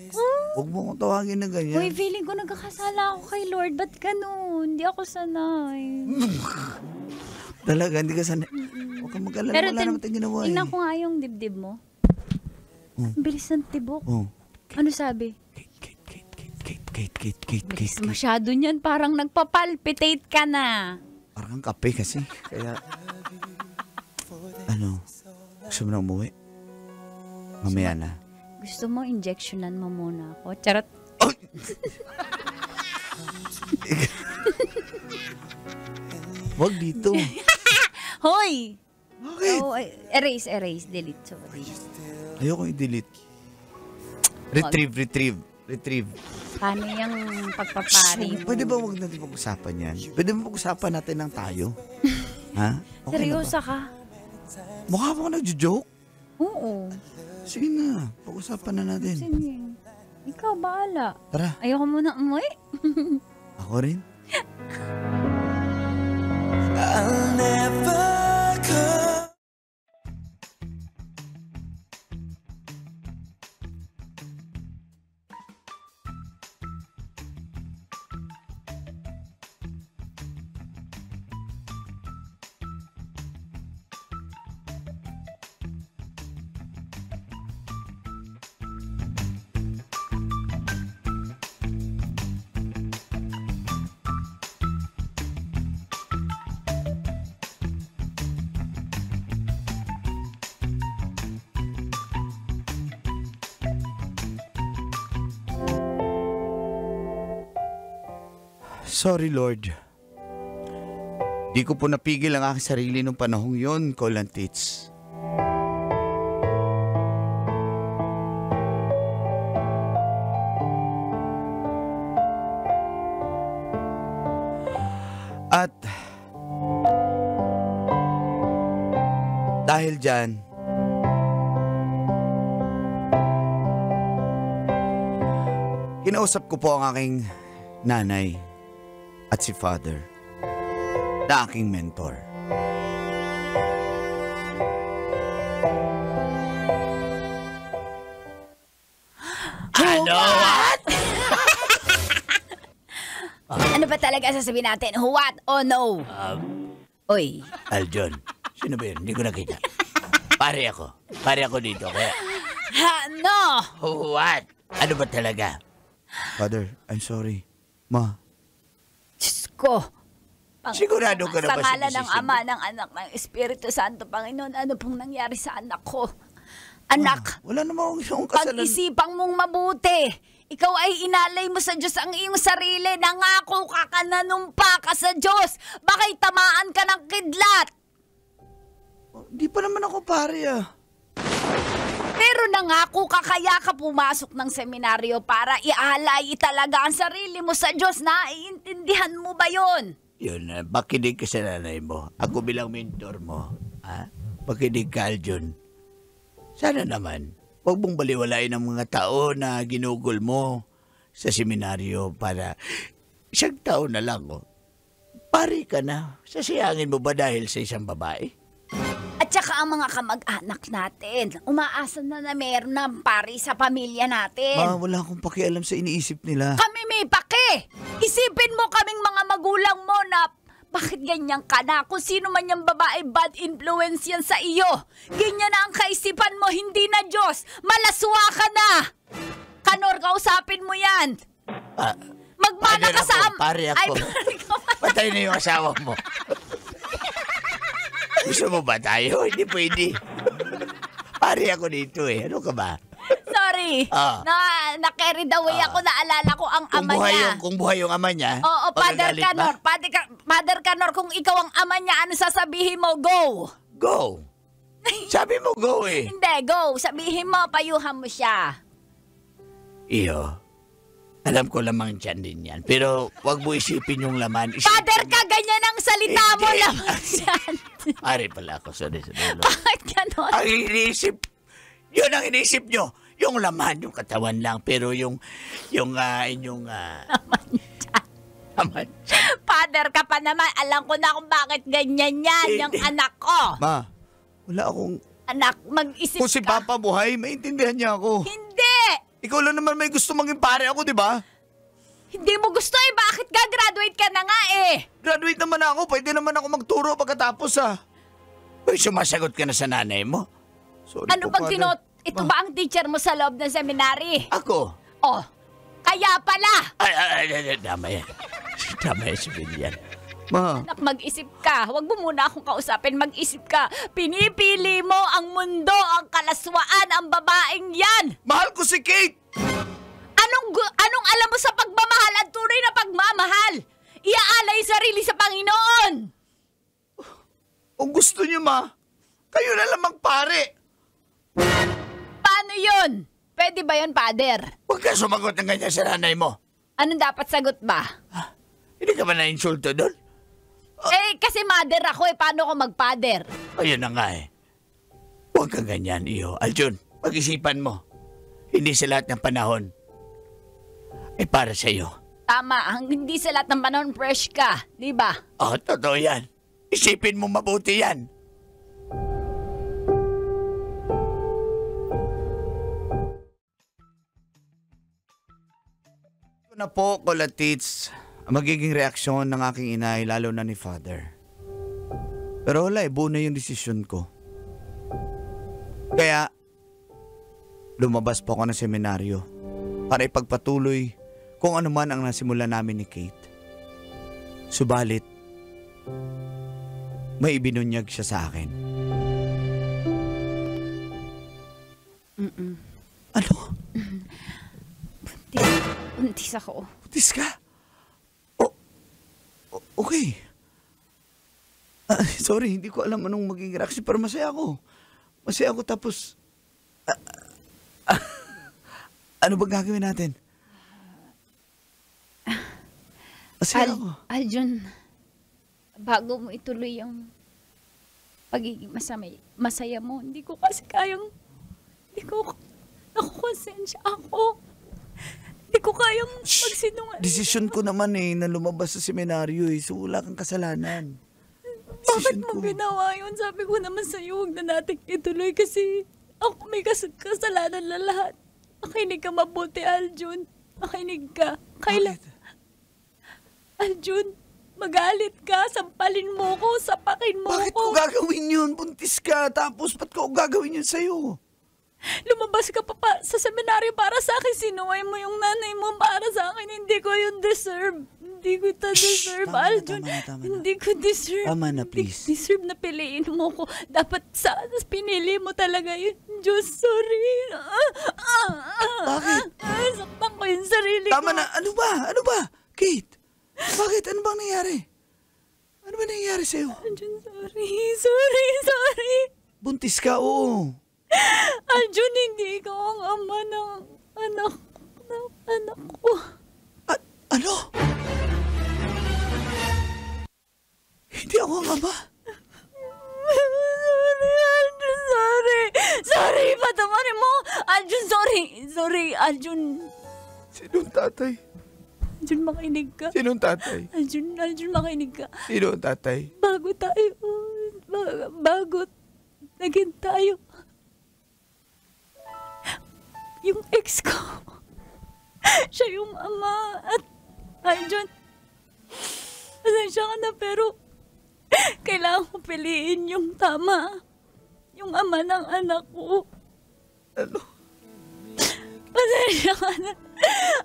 S1: Huwag mo akong tawagin na ganyan.
S2: Uy, feeling ko nagkakasala ako kay Lord. Ba't ganun? Hindi ako sanay.
S1: Talaga, hindi ka sanay. Huwag kang mag-alala,
S2: Pero
S1: wala naman tayong ginawa eh.
S2: tingnan ko nga yung dibdib mo. Ang bilis ng tibok.
S1: Oh.
S2: Ano sabi?
S1: Kate.
S2: Bilis masyado niyan. Parang nagpapalpitate ka na.
S1: Parang kape kasi. Kaya, gusto mo na umuwi? Mamaya na.
S2: Gusto mo, injectionan mo muna ako. Charot.
S1: Wag dito.
S2: Hoy!
S1: Bakit?
S2: Oh, erase, delete. Sorry.
S1: Ayoko i-delete. Retrieve.
S2: Paano yung pagpapari mo?
S1: Pwede ba wag natin pag-usapan yan? Pwede ba pag-usapan natin ng tayo? Ha? Okay
S2: Seryosa ka?
S1: Mukha mo ka nagjo-joke?
S2: Oo.
S1: Sige na, pag-usapan na natin.
S2: Sige. Ikaw, bahala.
S1: Tara.
S2: Ayoko muna umuwi.
S1: Ako rin.
S6: I'll never come.
S1: Sorry, Lord. Di ko po napigil ang aking sarili nung panahong yon, Colantits. At dahil dyan, kinausap ko po ang aking nanay at si Father na aking mentor.
S10: Ano?
S9: Ano ba talaga sasabihin natin? What or no? Oy.
S10: Aljon, sino ba yun? Hindi ko nakita. Pare ako dito. Kaya,
S9: No!
S10: what? Ano ba talaga?
S1: Father, I'm sorry. Ma,
S9: Diyos ko.
S10: Sigurado ka na ba
S9: Sa
S10: sa
S9: ngalan ng
S10: desisyon
S9: Ama, ng Anak, ng Espiritu Santo, Panginoon, ano pong nangyari sa anak ko? Anak,
S1: wala namang yung kasalanan.
S9: pag-isipang mong mabuti. Ikaw ay inalay mo sa Diyos ang iyong sarili. Nangako ka nanumpa ka sa Diyos. Bakit tamaan ka ng kidlat?
S1: Di pa naman ako pare ah.
S9: Pero nangako ka kaya ka pumasok ng seminaryo para ialay talaga ang sarili mo sa Diyos. Naiintindihan mo ba yon?
S10: Yun, bakinig ka sa nanay mo. Ako bilang mentor mo. Ha? Bakinig ka, Aljon. Sana naman, huwag mong baliwalain ang mga tao na ginugol mo sa seminaryo para isang taon na lang. Oh. Pari ka na. Sasayangin mo ba dahil sa isang babae?
S9: At saka ang mga kamag-anak natin. Umaasa na meron ng pari sa pamilya natin.
S10: Ma, wala akong pakialam sa iniisip nila.
S9: Kami may pake. Isipin mo kaming mga magulang mo na bakit ganyan ka na? Kung sino man yung babae, bad influence yan sa iyo. Ganyan na ang kaisipan mo, hindi na Diyos. Malaswa ka na. Kanor, kausapin mo yan. Magmana ka sa
S10: Pare ako. Patay na yung asawa mo. Gusto mo ba tayo? Hindi pwede. Pare ako dito eh. Ano ka ba?
S9: Sorry. Na-carried away ako. Naalala ko ang ama niya.
S10: Kung buhay yung ama niya.
S9: Oo, Father Canor. Father Canor, kung ikaw ang ama niya, ano sasabihin mo? Go.
S10: Go. Sabi mo go eh.
S9: Hindi, go. Sabihin mo, payuhan mo siya.
S10: Iyo. Alam ko lamang dyan din yan. Pero wag mo isipin yung laman.
S9: Father ka, ganyan ang salita mo lamang dyan.
S10: Pare pala ako. Sorry.
S9: Bakit ganon?
S10: Ang iniisip. Yun ang iniisip nyo. Yung laman, yung katawan lang. Pero yung inyong... Laman dyan.
S9: Father ka pa naman. Alam ko na kung bakit ganyan yan. Yung anak ko.
S10: Ma, wala akong...
S9: Anak, mag-isip
S10: Kung si Papa buhay, maintindihan niya ako.
S9: Hindi!
S10: Ikaw lang naman may gusto maging pare ako, di ba?
S9: Hindi mo gusto eh. Bakit gagraduate ka na nga eh?
S10: Graduate naman ako. Pwede naman ako magturo pagkatapos Uy, sumasagot ka na sa nanay mo. Sorry
S9: Ano
S10: po,
S9: bang
S10: Father.
S9: Ito ba ang teacher mo sa loob ng seminary?
S10: Ako?
S9: Oh, kaya pala.
S10: Ay, tama yan. Tama yan si Villan. Ma.
S9: Anak, mag-isip ka. Huwag mo muna akong kausapin. Mag-isip ka. Pinipili mo ang mundo, ang kalaswaan, ang babaeng yan.
S10: Mahal ko si Kate!
S9: Anong alam mo sa pagmamahal at tunay na pagmamahal? Iaalay sarili sa Panginoon.
S10: Kung gusto niyo, Ma, kayo na lang magpare.
S9: Paano yun? Pwede ba yun, Father?
S10: Huwag ka sumagot ng ganyan sa nanay mo.
S9: Anong dapat sagot ba?
S10: Hindi ka ba na-insulto doon?
S9: Kasi mother ako Paano ako mag-father?
S10: Ayun na nga Huwag kang ganyan, iyo. Aljun, pag-isipan mo. Hindi sa lahat ng panahon para sa'yo.
S9: Tama, hindi sa lahat ng panahon fresh ka, di ba?
S10: Totoo yan. Isipin mo mabuti yan. Ito na po, Kulatits, ang magiging reaksyon ng aking inay, lalo na ni Father. Pero wala, buo na yung desisyon ko. Kaya, lumabas po ako ng seminaryo para ipagpatuloy kung ano man ang nasimula namin ni Kate. Subalit, may ibinunyag siya sa akin. Ano?
S9: Buntis ako.
S10: Buntis ka? Okay. Sorry, hindi ko alam anong magiging reaction, pero masaya ako. Masaya ako tapos... ano ba gagawin natin? Masaya ako.
S9: Aljun, bago mo ituloy yung pagiging masaya mo, hindi ko kasi kayang... Nakukonsensya ako. Hindi ko kayang magsinungaling.
S10: Desisyon ko naman na lumabas sa seminaryo So wala kang kasalanan.
S9: Bakit mo ginawa yun? Sabi ko naman sa'yo, huwag na natin ituloy kasi ako may kasalanan na lahat. Makinig ka mabuti, Aljun. Makinig ka. Aljun, magalit ka, sampalin mo ko, sapakin mo
S10: Bakit ko gagawin yun? Buntis ka, tapos ba't ko gagawin yun sa'yo?
S9: Lumabas ka pa sa seminaryo para sa akin. Sinuway mo yung nanay mo para sa akin. Hindi ko yun deserve. Hindi ko ito deserve, Aljun. Hindi ko deserve.
S10: Tama na, please.
S9: Hindi deserve na piliin mo ko. Dapat pinili mo talaga yun. Diyos, sorry.
S10: Bakit?
S9: Saktan ko yung sarili ko.
S10: Tama na. Ano ba? Kate, bakit? Ano bang nangyari? Ano ba nangyari sa'yo?
S9: Aljun, sorry.
S10: Buntis ka, oo.
S9: Aljun, hindi ikaw ang ama ng anak ko.
S10: Ano? Hindi ako ang ama?
S9: Sorry, Aljun, sorry. Patawarin mo. Aljun, sorry, Aljun.
S10: Sinong tatay?
S9: Aljun, makinig ka.
S10: Sinong tatay?
S9: Aljun, makinig ka.
S10: Sino ang tatay?
S9: Bago naging tayo. Yung ex ko, siya yung ama at Arjun, pasensya ka na pero kailangan ko piliin yung tama. Yung ama ng anak ko.
S4: Ano?
S9: Pasensya ka na.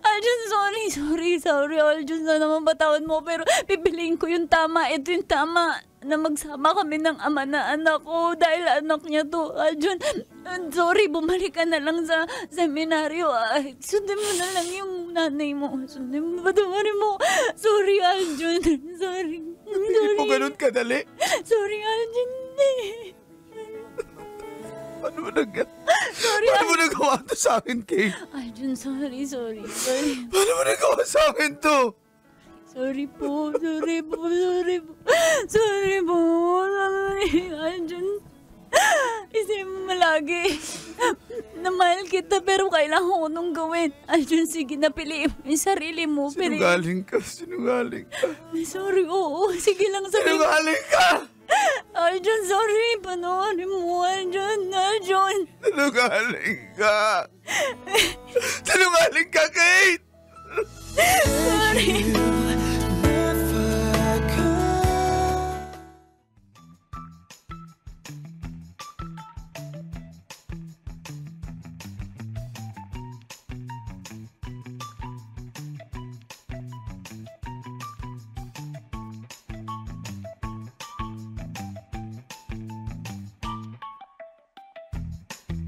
S9: Arjun, sorry. Arjun, sana mapatawad mo. Pero pipiliin ko yung tama. Ito yung tama na magsama kami ng ama na anak ko. Dahil anak niya to. Arjun, sorry, bumalik ka na lang sa seminaryo. Sundin mo na lang yung nanay mo. Sundin mo, patawarin mo. Sorry, Arjun. Sorry.
S4: Hindi mo ganun kadali.
S9: Sorry, Arjun.
S4: Paano mo nagawa to sa akin, Kay?
S9: Arjun, sorry.
S4: Paano mo nagawa sa akin to?
S9: Sorry po. Arjun, isip mo lagi na mahal kita pero kailangan ko nung gawin. Arjun, sige na, piliin mo yung sarili mo.
S4: Sinungaling ka.
S9: Sorry, oo. Sige lang sabihin.
S4: Sinungaling ka!
S9: Arjun, sorry. Panoorin mo, Arjun.
S4: Sinungaling ka!